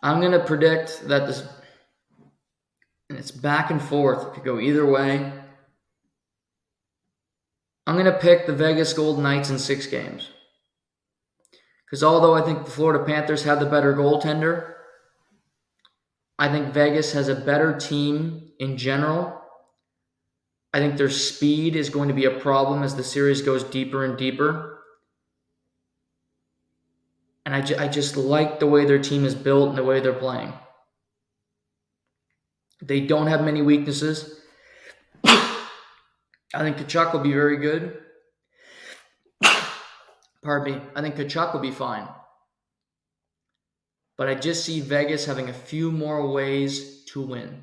I'm going to predict that this, and it's back and forth. It could go either way. I'm going to pick the Vegas Golden Knights in 6 games. Because although I think the Florida Panthers have the better goaltender, I think Vegas has a better team in general. I think their speed is going to be a problem as the series goes deeper and deeper. And I just like the way their team is built and the way they're playing. They don't have many weaknesses. I think Tkachuk will be very good. Pardon me. I think Tkachuk will be fine. But I just see Vegas having a few more ways to win.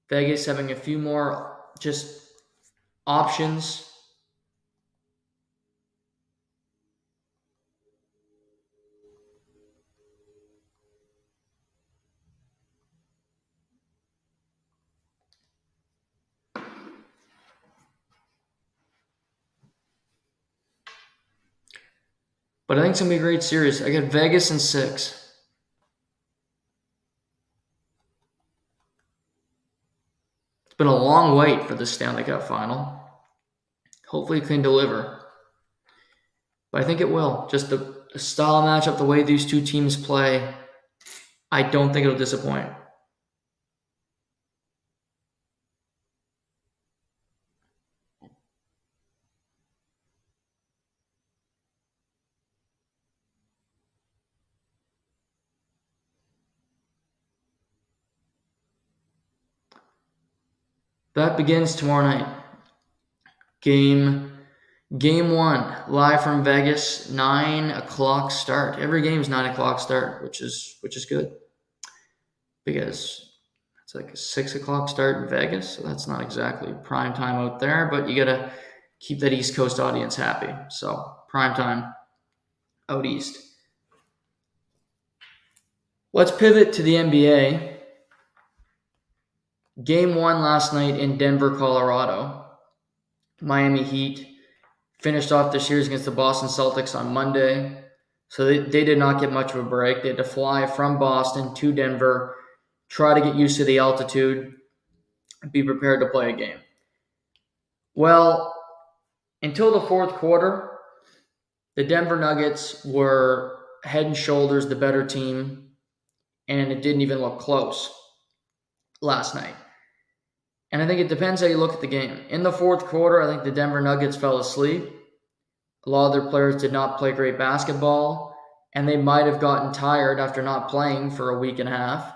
Vegas having a few more just options. But I think it's going to be a great series. I got Vegas in 6. It's been a long wait for the Stanley Cup final. Hopefully it can deliver. But I think it will. Just the style matchup, the way these two teams play, I don't think it'll disappoint. That begins tomorrow night. Game 1, live from Vegas, 9 o'clock start. Every game is 9 o'clock start, which is good. Because it's like a 6 o'clock start in Vegas, so that's not exactly prime time out there, but you gotta keep that East Coast audience happy. So prime time out east. Let's pivot to the NBA. Game 1 last night in Denver, Colorado. Miami Heat finished off their series against the Boston Celtics on Monday. So they did not get much of a break. They had to fly from Boston to Denver, try to get used to the altitude, and be prepared to play a game. Well, until the fourth quarter, the Denver Nuggets were head and shoulders the better team, and it didn't even look close last night. And I think it depends how you look at the game. In the fourth quarter, I think the Denver Nuggets fell asleep. A lot of their players did not play great basketball, and they might have gotten tired after not playing for a week and a half,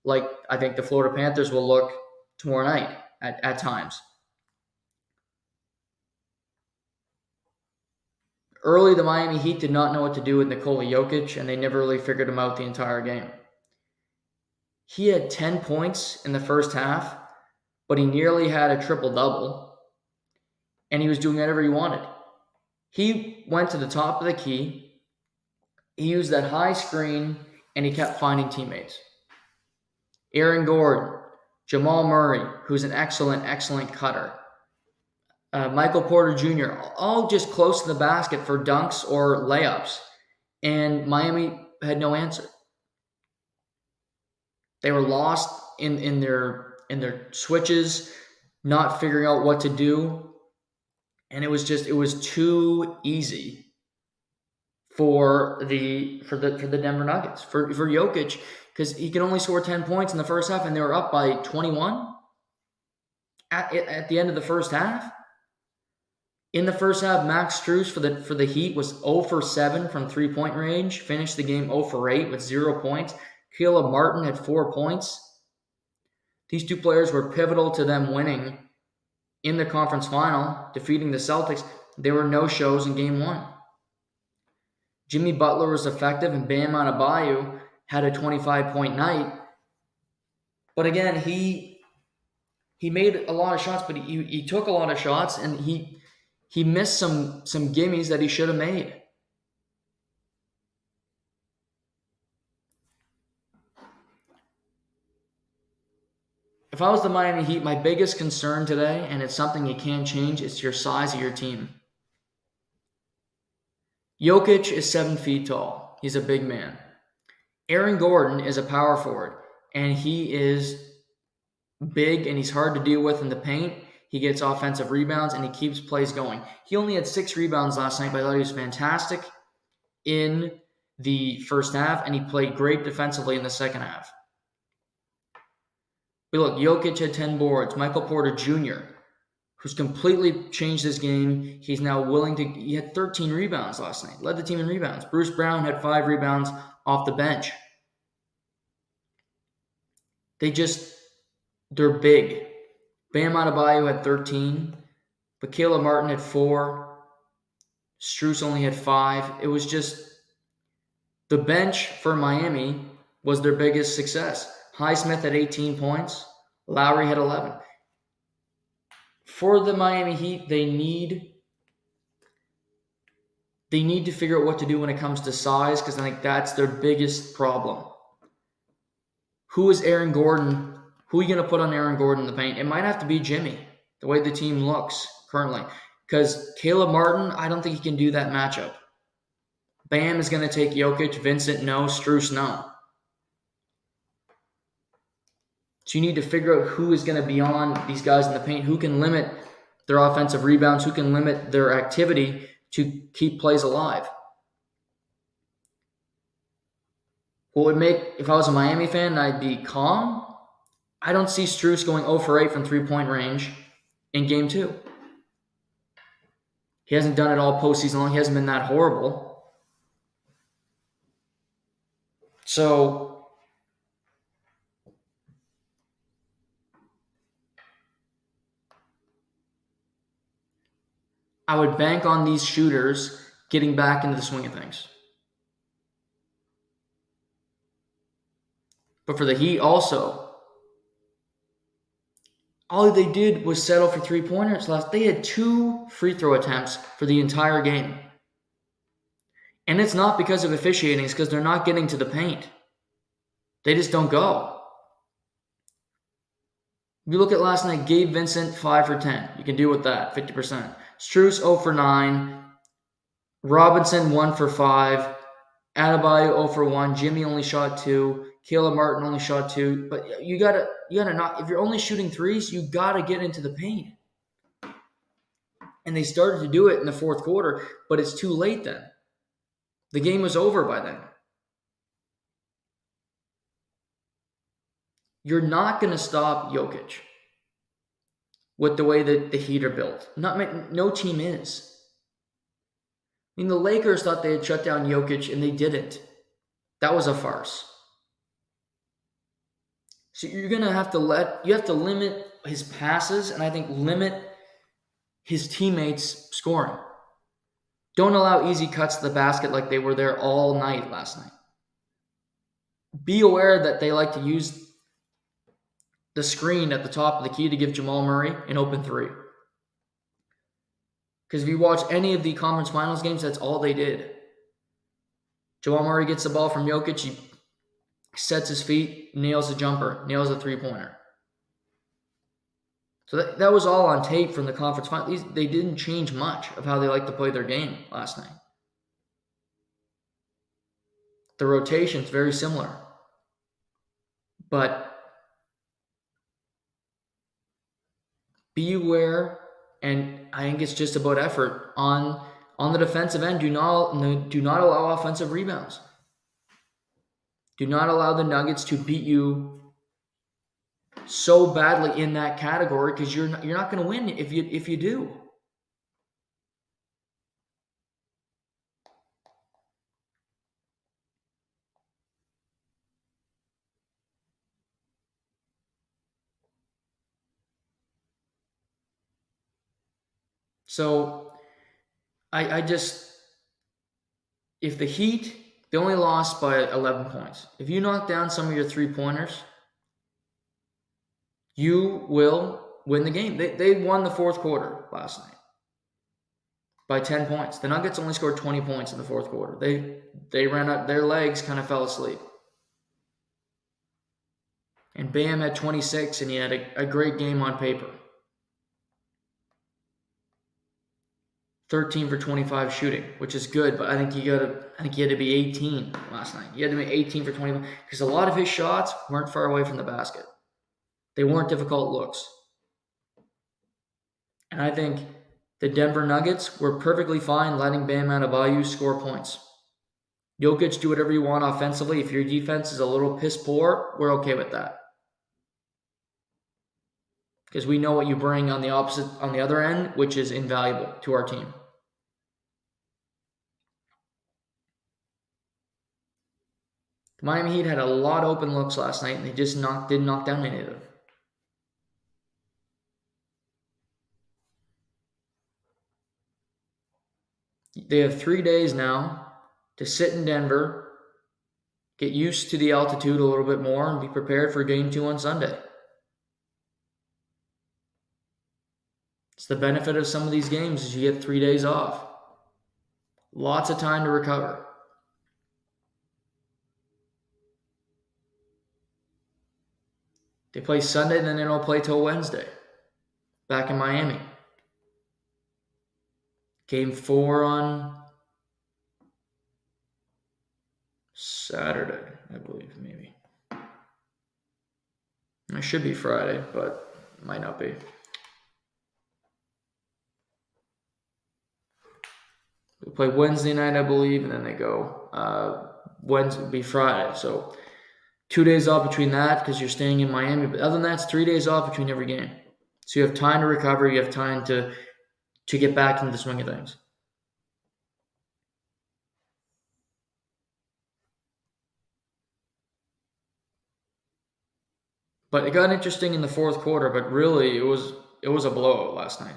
like I think the Florida Panthers will look tomorrow night at times. Early, the Miami Heat did not know what to do with Nikola Jokic, and they never really figured him out the entire game. He had 10 points in the first half, but he nearly had a triple-double, and he was doing whatever he wanted. He went to the top of the key, he used that high screen, and he kept finding teammates. Aaron Gordon, Jamal Murray, who's an excellent cutter, Michael Porter Jr., all just close to the basket for dunks or layups, and Miami had no answer. They were lost in their switches, not figuring out what to do, and it was too easy for the Denver Nuggets, for Jokic, because he could only score 10 points in the first half, and they were up by 21 at the end of the first half. In the first half, Max Strus for the Heat was 0 for 7 from three-point range, finished the game 0 for 8 with 0 points. Caleb Martin had 4 points. These two players were pivotal to them winning in the conference final, defeating the Celtics. There were no-shows in Game 1. Jimmy Butler was effective, and Bam Adebayo had a 25-point night. But again, he made a lot of shots, but he took a lot of shots, and he missed some gimmies that he should have made. If I was the Miami Heat, my biggest concern today, and it's something you can't change, it's your size of your team. Jokic is 7 feet tall. He's a big man. Aaron Gordon is a power forward, and he is big, and he's hard to deal with in the paint. He gets offensive rebounds, and he keeps plays going. He only had 6 rebounds last night, but I thought he was fantastic in the first half, and he played great defensively in the second half. But look, Jokic had 10 boards. Michael Porter Jr., who's completely changed his game. He's now he had 13 rebounds last night. Led the team in rebounds. Bruce Brown had 5 rebounds off the bench. They're big. Bam Adebayo had 13. But Caleb Martin had 4. Strus only had 5. It was just the bench for Miami was their biggest success. Highsmith had 18 points. Lowry had 11. For the Miami Heat, they need to figure out what to do when it comes to size, because I think that's their biggest problem. Who is Aaron Gordon? Who are you going to put on Aaron Gordon in the paint? It might have to be Jimmy, the way the team looks currently. Because Caleb Martin, I don't think he can do that matchup. Bam is going to take Jokic. Vincent, no. Strus, no. So you need to figure out who is going to be on these guys in the paint, who can limit their offensive rebounds, who can limit their activity to keep plays alive. What would make, if I was a Miami fan, I'd be calm. I don't see Strus going 0 for 8 from three-point range in Game 2. He hasn't done it all postseason long. He hasn't been that horrible. So I would bank on these shooters getting back into the swing of things. But for the Heat also, all they did was settle for three-pointers last. They had 2 free throw attempts for the entire game. And it's not because of officiating, it's because they're not getting to the paint. They just don't go. You look at last night, Gabe Vincent, 5 for 10. You can deal with that, 50%. Strus, 0 for 9. Robinson, 1 for 5. Adebayo, 0 for 1. Jimmy only shot 2. Caleb Martin only shot 2. But you gotta not, if you're only shooting threes, you gotta get into the paint. And they started to do it in the fourth quarter, but it's too late then. The game was over by then. You're not going to stop Jokic with the way that the Heat are built. No team is. I mean, the Lakers thought they had shut down Jokic, and they didn't. That was a farce. So you're going to have to limit his passes, and I think limit his teammates' scoring. Don't allow easy cuts to the basket like they were there all night last night. Be aware that they like to use the screen at the top of the key to give Jamal Murray an open 3. Because if you watch any of the conference finals games, that's all they did. Jamal Murray gets the ball from Jokic, he sets his feet, nails the jumper, nails the three-pointer. So that was all on tape from the conference finals. They didn't change much of how they like to play their game last night. The rotation's very similar. But be aware, and I think it's just about effort on the defensive end. Do not allow offensive rebounds. Do not allow the Nuggets to beat you so badly in that category, because you're not going to win if you do. So if the Heat, they only lost by 11 points. If you knock down some of your three-pointers, you will win the game. They won the fourth quarter last night by 10 points. The Nuggets only scored 20 points in the fourth quarter. They ran up, their legs kind of fell asleep. And Bam had 26, and he had a great game on paper. 13 for 25 shooting, which is good, but I think he had to be 18 last night. He had to be 18 for 25 because a lot of his shots weren't far away from the basket. They weren't difficult looks. And I think the Denver Nuggets were perfectly fine letting Bam Adebayo score points. Jokic, do whatever you want offensively. If your defense is a little piss poor, we're okay with that. Because we know what you bring on the other end, which is invaluable to our team. The Miami Heat had a lot of open looks last night, and they just didn't knock down any of them. They have 3 days now to sit in Denver, get used to the altitude a little bit more, and be prepared for Game 2 on Sunday. It's the benefit of some of these games is you get 3 days off. Lots of time to recover. They play Sunday, then they don't play till Wednesday. Back in Miami. Game 4 on Saturday, I believe, maybe. It should be Friday, but might not be. They play Wednesday night, I believe, and then they go. Wednesday will be Friday. So 2 days off between that because you're staying in Miami. But other than that, it's 3 days off between every game. So you have time to recover. You have time to get back into the swing of things. But it got interesting in the fourth quarter. But really, it was a blowout last night.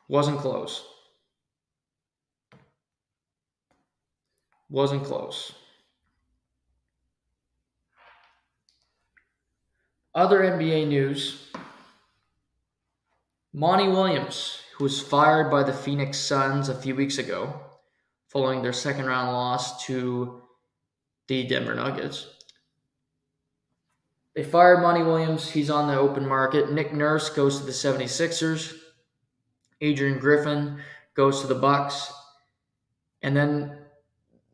Wasn't close. Wasn't close. Other NBA news. Monty Williams, who was fired by the Phoenix Suns a few weeks ago, following their second round loss to the Denver Nuggets. They fired Monty Williams. He's on the open market. Nick Nurse goes to the 76ers. Adrian Griffin goes to the Bucks. And then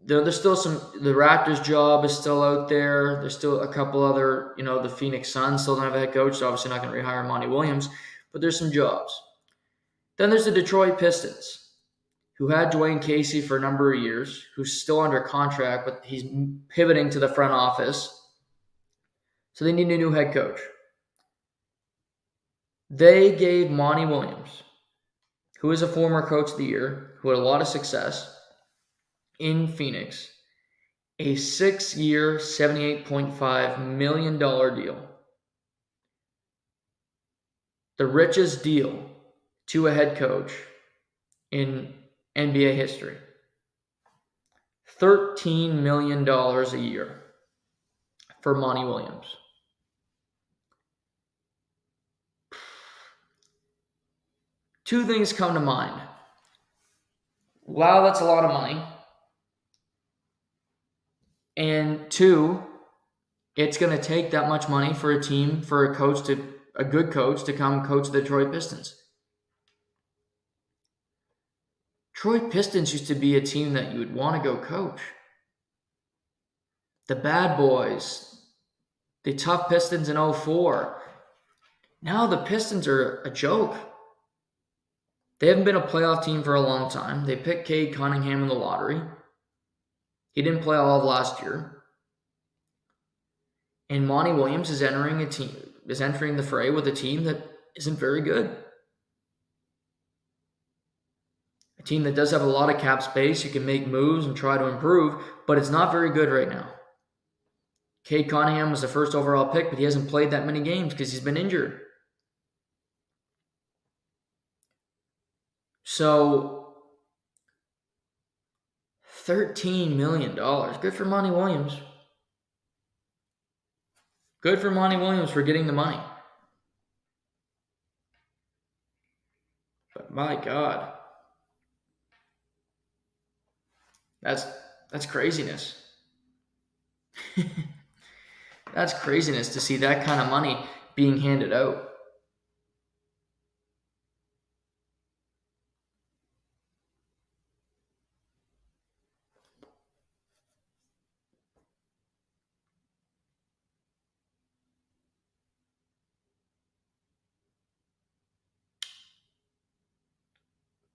there's still the Raptors job is still out there. There's still a couple other, the Phoenix Suns still don't have a head coach, so obviously not going to rehire Monty Williams, but there's some jobs. Then there's the Detroit Pistons, who had Dwayne Casey for a number of years, who's still under contract, but he's pivoting to the front office. So they need a new head coach. They gave Monty Williams, who is a former coach of the year, who had a lot of success in Phoenix, a 6-year, $78.5 million deal. The richest deal to a head coach in NBA history. $13 million a year for Monty Williams. Two things come to mind. Wow, that's a lot of money. And two, it's going to take that much money for a team, for a good coach to come coach the Detroit Pistons. Detroit Pistons used to be a team that you would want to go coach. The bad boys, the tough Pistons in 2004. Now the Pistons are a joke. They haven't been a playoff team for a long time. They picked Cade Cunningham in the lottery. He didn't play all of last year. And Monty Williams is entering the fray with a team that isn't very good. A team that does have a lot of cap space. You can make moves and try to improve, but it's not very good right now. Cade Cunningham was the first overall pick, but he hasn't played that many games because he's been injured. So, $13 million. Good for Monty Williams. Good for Monty Williams for getting the money. But my God. That's craziness. That's craziness to see that kind of money being handed out.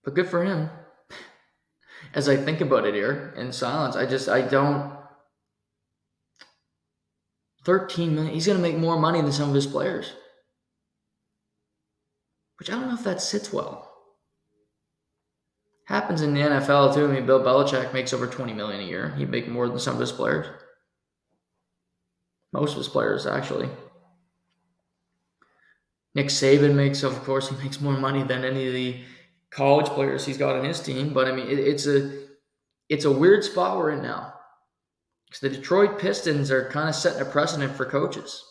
But good for him. As I think about it here in silence, I don't. 13 million. He's going to make more money than some of his players. Which I don't know if that sits well. Happens in the NFL too. I mean, Bill Belichick makes over $20 million a year. He'd make more than some of his players. Most of his players, actually. Nick Saban makes more money than any of the college players he's got on his team. But I mean, it's a weird spot we're in now. Because the Detroit Pistons are kind of setting a precedent for coaches.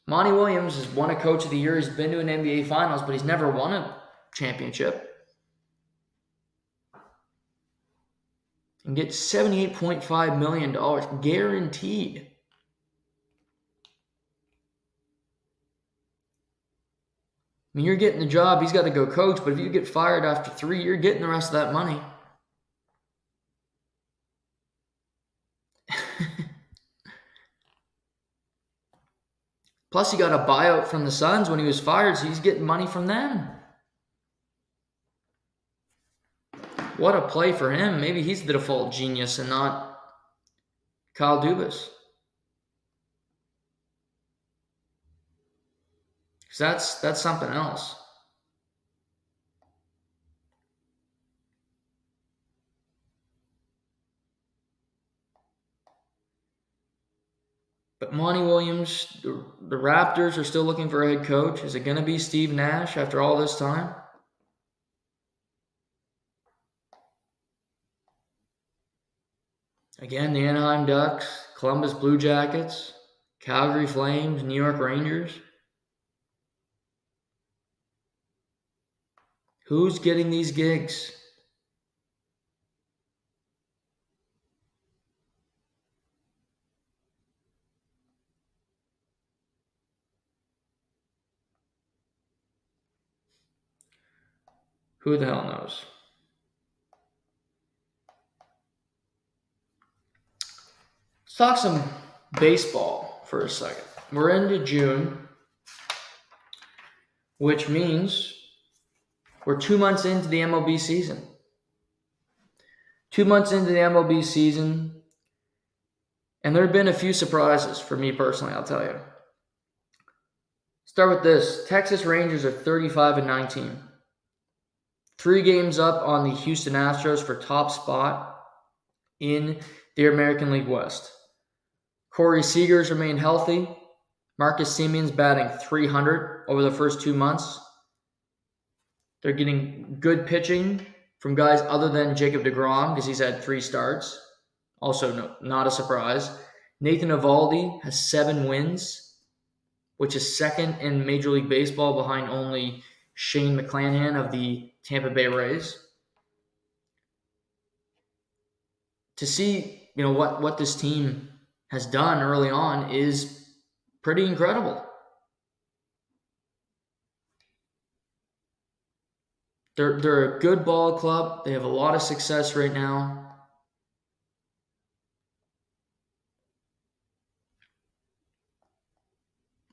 Monty Williams has won a Coach of the Year. He's been to an NBA Finals, but he's never won a championship. And gets $78.5 million guaranteed. I mean, you're getting the job. He's got to go coach, but if you get fired after 3, you're getting the rest of that money. Plus, he got a buyout from the Suns when he was fired, so he's getting money from them. What a play for him. Maybe he's the default genius and not Kyle Dubas. Because that's something else. But Monty Williams, the Raptors are still looking for a head coach. Is it going to be Steve Nash after all this time? Again, the Anaheim Ducks, Columbus Blue Jackets, Calgary Flames, New York Rangers. Who's getting these gigs? Who the hell knows? Let's talk some baseball for a second. We're into June, which means we're 2 months into the MLB season. 2 months into the MLB season, and there have been a few surprises for me personally, I'll tell you. Start with this. Texas Rangers are 35-19. 3 games up on the Houston Astros for top spot in the American League West. Corey Seager's remained healthy. Marcus Semion's batting .300 over the first 2 months. They're getting good pitching from guys other than Jacob deGrom because he's had 3 starts. Also, not a surprise. Nathan Eovaldi has 7 wins, which is second in Major League Baseball behind only Shane McClanahan of the Tampa Bay Rays. To see, what this team has done early on is pretty incredible. They're a good ball club. They have a lot of success right now.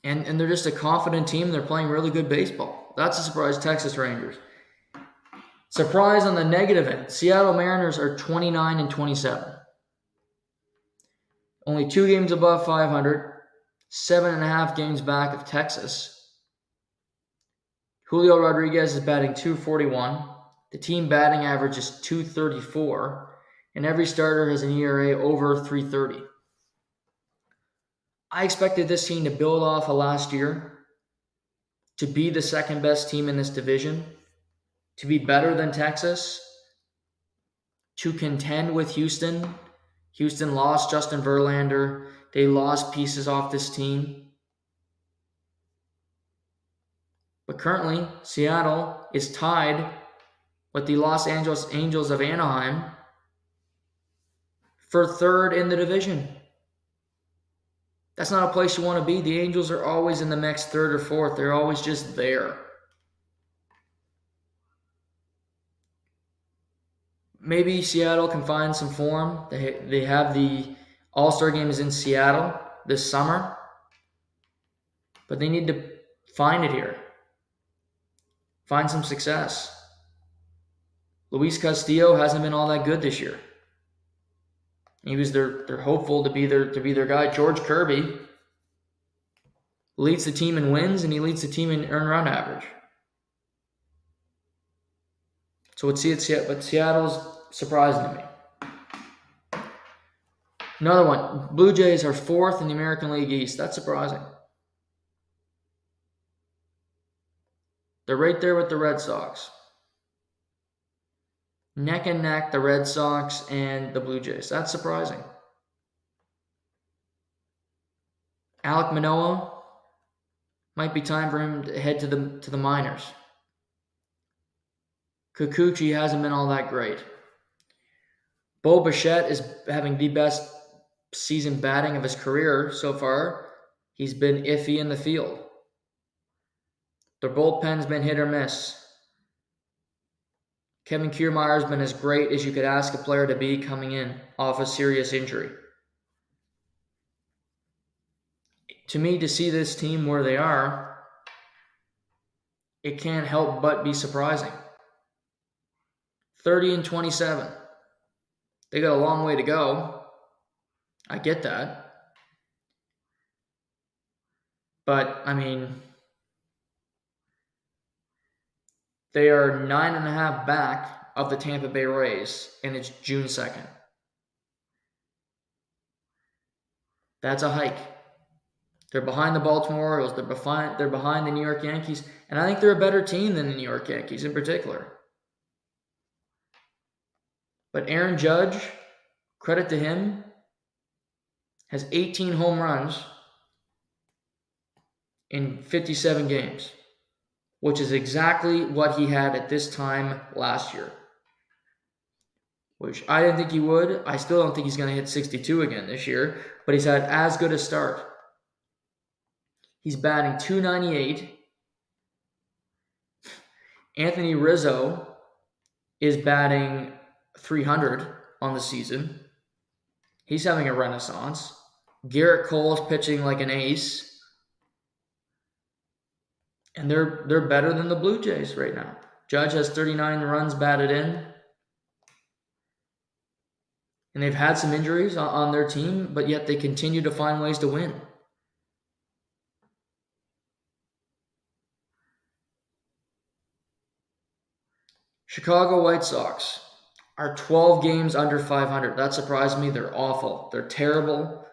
And they're just a confident team. They're playing really good baseball. That's a surprise, Texas Rangers. Surprise on the negative end. Seattle Mariners are 29-27. Only 2 games above 500. 7.5 games back of Texas. Julio Rodriguez is batting .241. The team batting average is .234. And every starter has an ERA over .330. I expected this team to build off of last year, to be the second best team in this division, to be better than Texas, to contend with Houston. Houston lost Justin Verlander. They lost pieces off this team. But currently, Seattle is tied with the Los Angeles Angels of Anaheim for 3rd in the division. That's not a place you want to be. The Angels are always in the mix, 3rd or 4th. They're always just there. Maybe Seattle can find some form. They have the All-Star game is in Seattle this summer. But they need to find it here. Find some success. Luis Castillo hasn't been all that good this year. He was their hopeful to be their guy. George Kirby leads the team in wins, and he leads the team in earned run average. So let's see it, but Seattle's surprising to me. Another one. Blue Jays are 4th in the American League East. That's surprising. They're right there with the Red Sox. Neck and neck, the Red Sox and the Blue Jays. That's surprising. Alek Manoah, might be time for him to head to the minors. Kikuchi hasn't been all that great. Bo Bichette is having the best season batting of his career so far. He's been iffy in the field. Their bullpen's been hit or miss. Kevin Kiermaier's been as great as you could ask a player to be coming in off a serious injury. to me, to see this team where they are, it can't help but be surprising. 30-27. They got a long way to go. I get that. But, I mean, they are 9.5 back of the Tampa Bay Rays, and it's June 2nd. That's a hike. They're behind the Baltimore Orioles. They're behind the New York Yankees. And I think they're a better team than the New York Yankees in particular. But Aaron Judge, credit to him, has 18 home runs in 57 games, which is exactly what he had at this time last year. Which I didn't think he would. I still don't think he's going to hit 62 again this year, but he's had as good a start. He's batting .298. Anthony Rizzo is batting .300 on the season. He's having a renaissance. Garrett Cole's pitching like an ace. And they're better than the Blue Jays right now. Judge has 39 runs batted in. And they've had some injuries on their team, but yet they continue to find ways to win. Chicago White Sox are 12 games under 500. That surprised me. They're awful. They're terrible.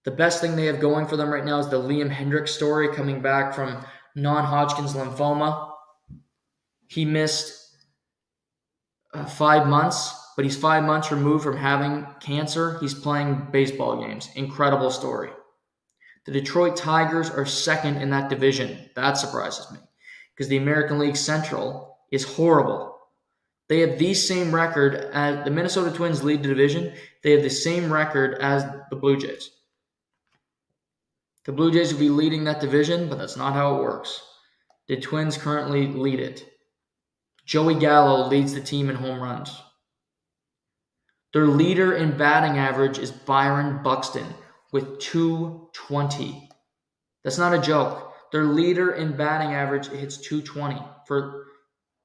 The best thing they have going for them right now is the Liam Hendriks story coming back from non-Hodgkin's lymphoma. He missed 5 months, but he's 5 months removed from having cancer. He's playing baseball games. Incredible story. The Detroit Tigers are second in that division. That surprises me because the American League Central is horrible. They have the same record as the Minnesota Twins lead the division. They have the same record as the Blue Jays. The Blue Jays will be leading that division, but that's not how it works. The Twins currently lead it. Joey Gallo leads the team in home runs. Their leader in batting average is Byron Buxton with .220. That's not a joke. Their leader in batting average hits .220 for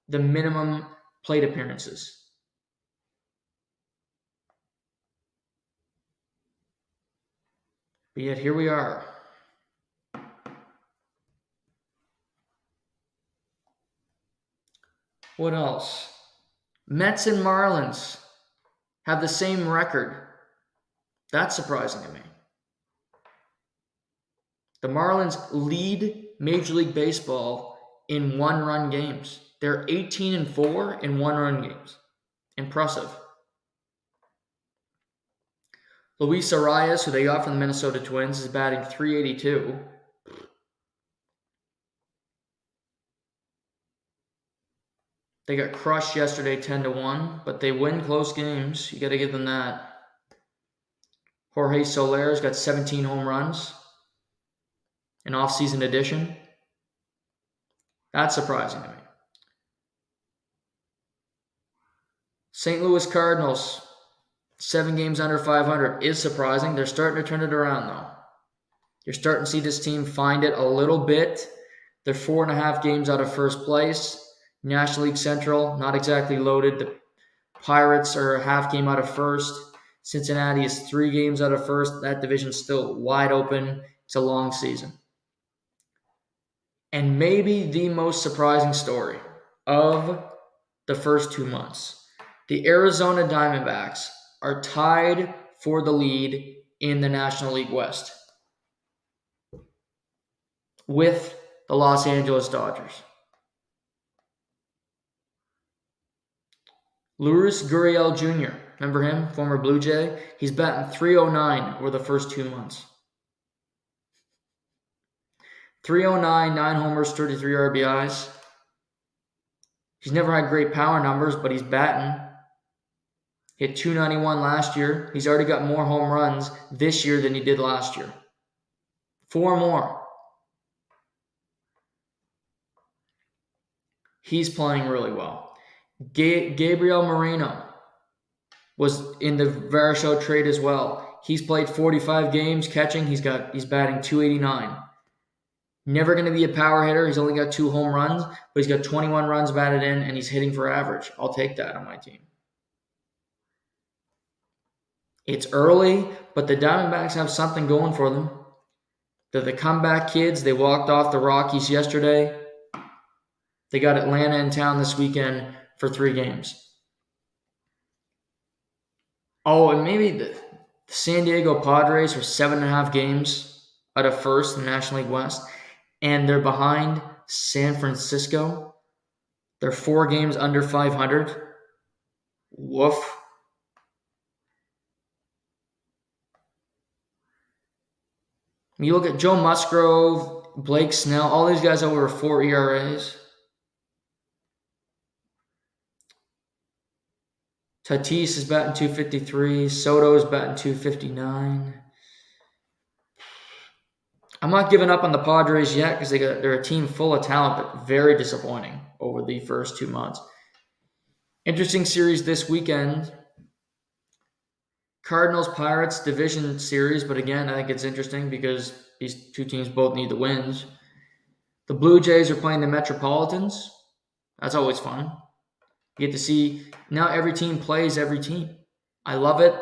the minimum plate appearances. But yet here we are. What else? Mets and Marlins have the same record. That's surprising to me. The Marlins lead Major League Baseball in one-run games. They're 18-4 in one-run games. Impressive. Luis Arias, who they got from the Minnesota Twins, is batting .382. They got crushed yesterday 10-1, but they win close games. You got to give them that. Jorge Soler's got 17 home runs. An off-season addition. That's surprising to me. St. Louis Cardinals, 7 games under 500 is surprising. They're starting to turn it around, though. You're starting to see this team find it a little bit. They're 4.5 games out of first place. National League Central, not exactly loaded. The Pirates are a half game out of first. Cincinnati is 3 games out of first. That division's still wide open. It's a long season. And maybe the most surprising story of the first 2 months. The Arizona Diamondbacks are tied for the lead in the National League West with the Los Angeles Dodgers. Luis Gurriel Jr., remember him? Former Blue Jay? He's batting .309 over the first 2 months. .309, 9 homers, 33 RBIs. He's never had great power numbers, but he's batting. Hit .291 last year. He's already got more home runs this year than he did last year. 4 more. He's playing really well. Gabriel Moreno was in the Varasho trade as well. He's played 45 games catching. He's batting .289. Never going to be a power hitter. He's only got 2 home runs, but he's got 21 runs batted in, and he's hitting for average. I'll take that on my team. It's early, but the Diamondbacks have something going for them. They're the comeback kids. They walked off the Rockies yesterday. They got Atlanta in town this weekend for 3 games. Oh, and maybe the San Diego Padres are 7.5 games out of first in the National League West, and they're behind San Francisco. They're 4 games under 500. Woof. You look at Joe Musgrove, Blake Snell, all these guys over 4 ERAs. Tatis is batting .253. Soto is batting .259. I'm not giving up on the Padres yet because they're a team full of talent, but very disappointing over the first 2 months. Interesting series this weekend. Cardinals-Pirates division series, but again, I think it's interesting because these 2 teams both need the wins. The Blue Jays are playing the Metropolitans. That's always fun. You get to see, now every team plays every team. I love it.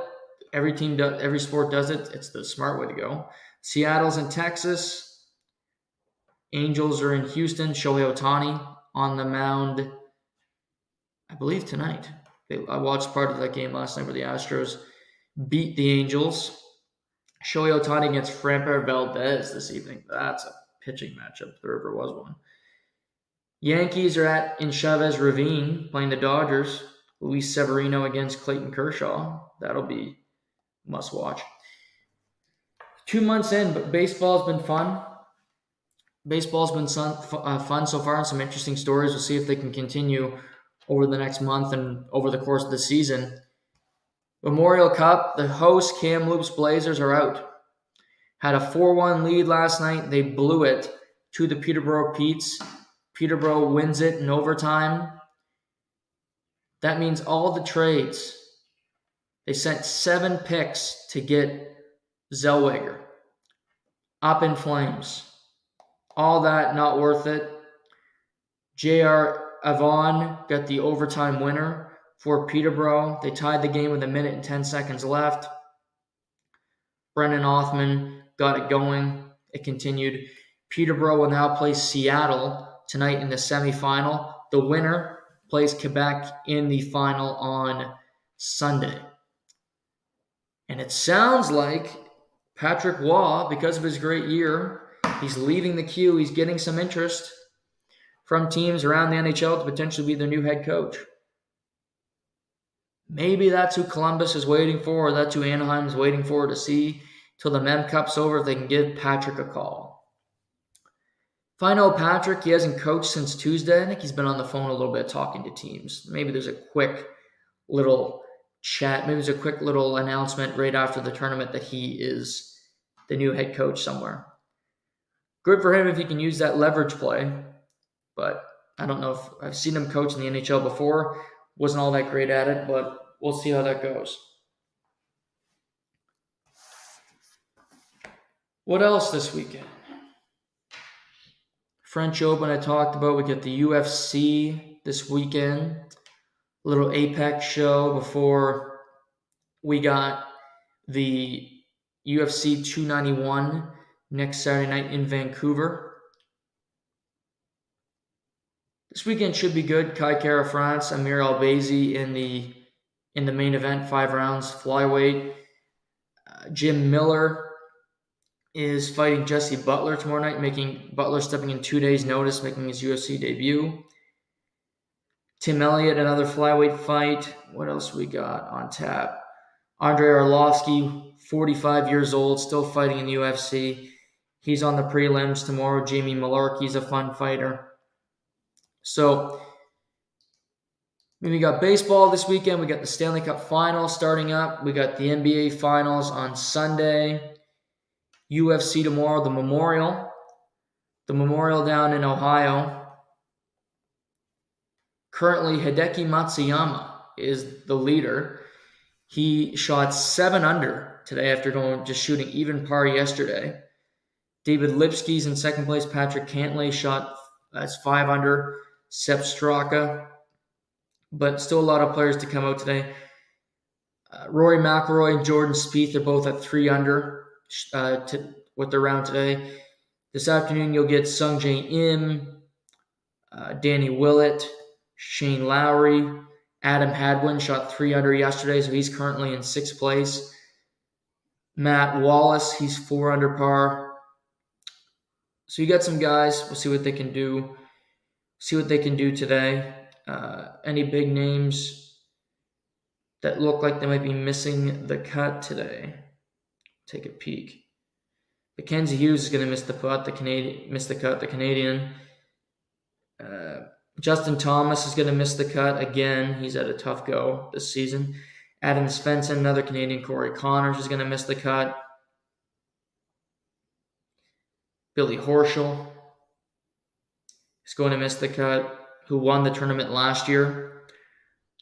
Every sport does it. It's the smart way to go. Seattle's in Texas. Angels are in Houston. Shohei Ohtani on the mound, I believe tonight. I watched part of that game last night where the Astros beat the Angels. Shohei Ohtani against Framber Valdez this evening. That's a pitching matchup, if there ever was one. Yankees are in Chavez Ravine playing the Dodgers. Luis Severino against Clayton Kershaw. That'll be must watch. 2 months in, but baseball's been fun. Baseball's been fun so far, and some interesting stories. We'll see if they can continue over the next month and over the course of the season. Memorial Cup, the host Kamloops Blazers are out. Had a 4-1 lead last night. They blew it to the Peterborough Petes. Peterborough wins it in overtime. That means all the trades. They sent 7 picks to get Zellweger. Up in flames. All that not worth it. J.R. Avon got the overtime winner for Peterborough. They tied the game with 1 minute and 10 seconds left. Brendan Othman got it going. It continued. Peterborough will now play Seattle tonight in the semifinal. The winner plays Quebec in the final on Sunday. And it sounds like Patrick Waugh, because of his great year, he's leaving the queue. He's getting some interest from teams around the NHL to potentially be their new head coach. Maybe that's who Columbus is waiting for, or that's who Anaheim is waiting for to see till the Mem Cup's over if they can give Patrick a call. If I know Patrick, he hasn't coached since Tuesday. I think he's been on the phone a little bit talking to teams. Maybe there's a quick little chat. Maybe there's a quick little announcement right after the tournament that he is the new head coach somewhere. Good for him if he can use that leverage play. But I don't know if I've seen him coach in the NHL before. Wasn't all that great at it, but we'll see how that goes. What else this weekend? French Open I talked about. We get the UFC this weekend. A little Apex show before we got the UFC 291 next Saturday night in Vancouver. This weekend should be good. Kai Kara France, Amir Albazi in the main event, 5 rounds, flyweight. Jim Miller is fighting Jesse Butler tomorrow night, making Butler stepping in 2 days' notice, making his UFC debut. Tim Elliott, another flyweight fight. What else we got on tap? Andrei Arlovsky, 45 years old, still fighting in the UFC. He's on the prelims tomorrow. Jamie Malarkey's a fun fighter. So, we got baseball this weekend. We got the Stanley Cup Final starting up. We got the NBA Finals on Sunday. UFC tomorrow, the Memorial. The Memorial down in Ohio. Currently, Hideki Matsuyama is the leader. He shot 7 under today after just shooting even par yesterday. David Lipsky's in second place. Patrick Cantlay shot that's 5 under. Sepp Straka. But still a lot of players to come out today. Rory McIlroy and Jordan Spieth are both at 3 under with their round today. This afternoon you'll get Sung Jae Im, Danny Willett, Shane Lowry. Adam Hadwin shot 3 under yesterday, so he's currently in 6th place. Matt Wallace, he's 4 under par. So you got some guys. We'll see what they can do. See what they can do today. Any big names that look like they might be missing the cut today? Take a peek. Mackenzie Hughes is going to miss the putt. The Canadian. Justin Thomas is going to miss the cut again. He's had a tough go this season. Adam Svensson, another Canadian. Corey Connors is going to miss the cut. Billy Horschel is going to miss the cut, who won the tournament last year.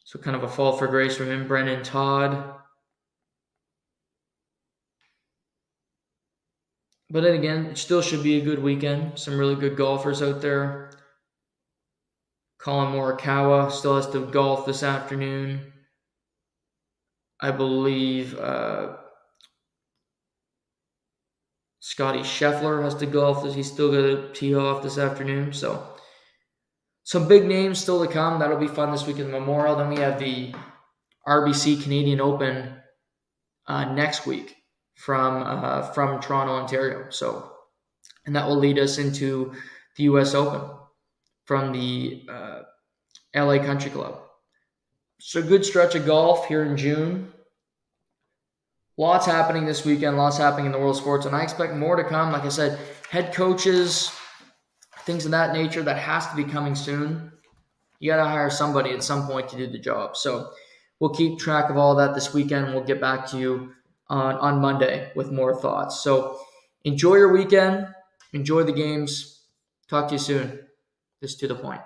So kind of a fall for grace from him. Brennan Todd. But then again, it still should be a good weekend. Some really good golfers out there. Colin Morikawa still has to golf this afternoon. I believe Scotty Scheffler has to golf. He's still going to tee off this afternoon. So some big names still to come. That'll be fun this week in Memorial. Then we have the RBC Canadian Open next week from Toronto, Ontario. So, and that will lead us into the U.S. Open from the LA Country Club. So a good stretch of golf here in June. Lots happening this weekend, lots happening in the world of sports, and I expect more to come. Like I said, head coaches, things of that nature, that has to be coming soon. You got to hire somebody at some point to do the job. So we'll keep track of all that this weekend. We'll get back to you on Monday with more thoughts. So enjoy your weekend. Enjoy the games. Talk to you soon. This is To The Point.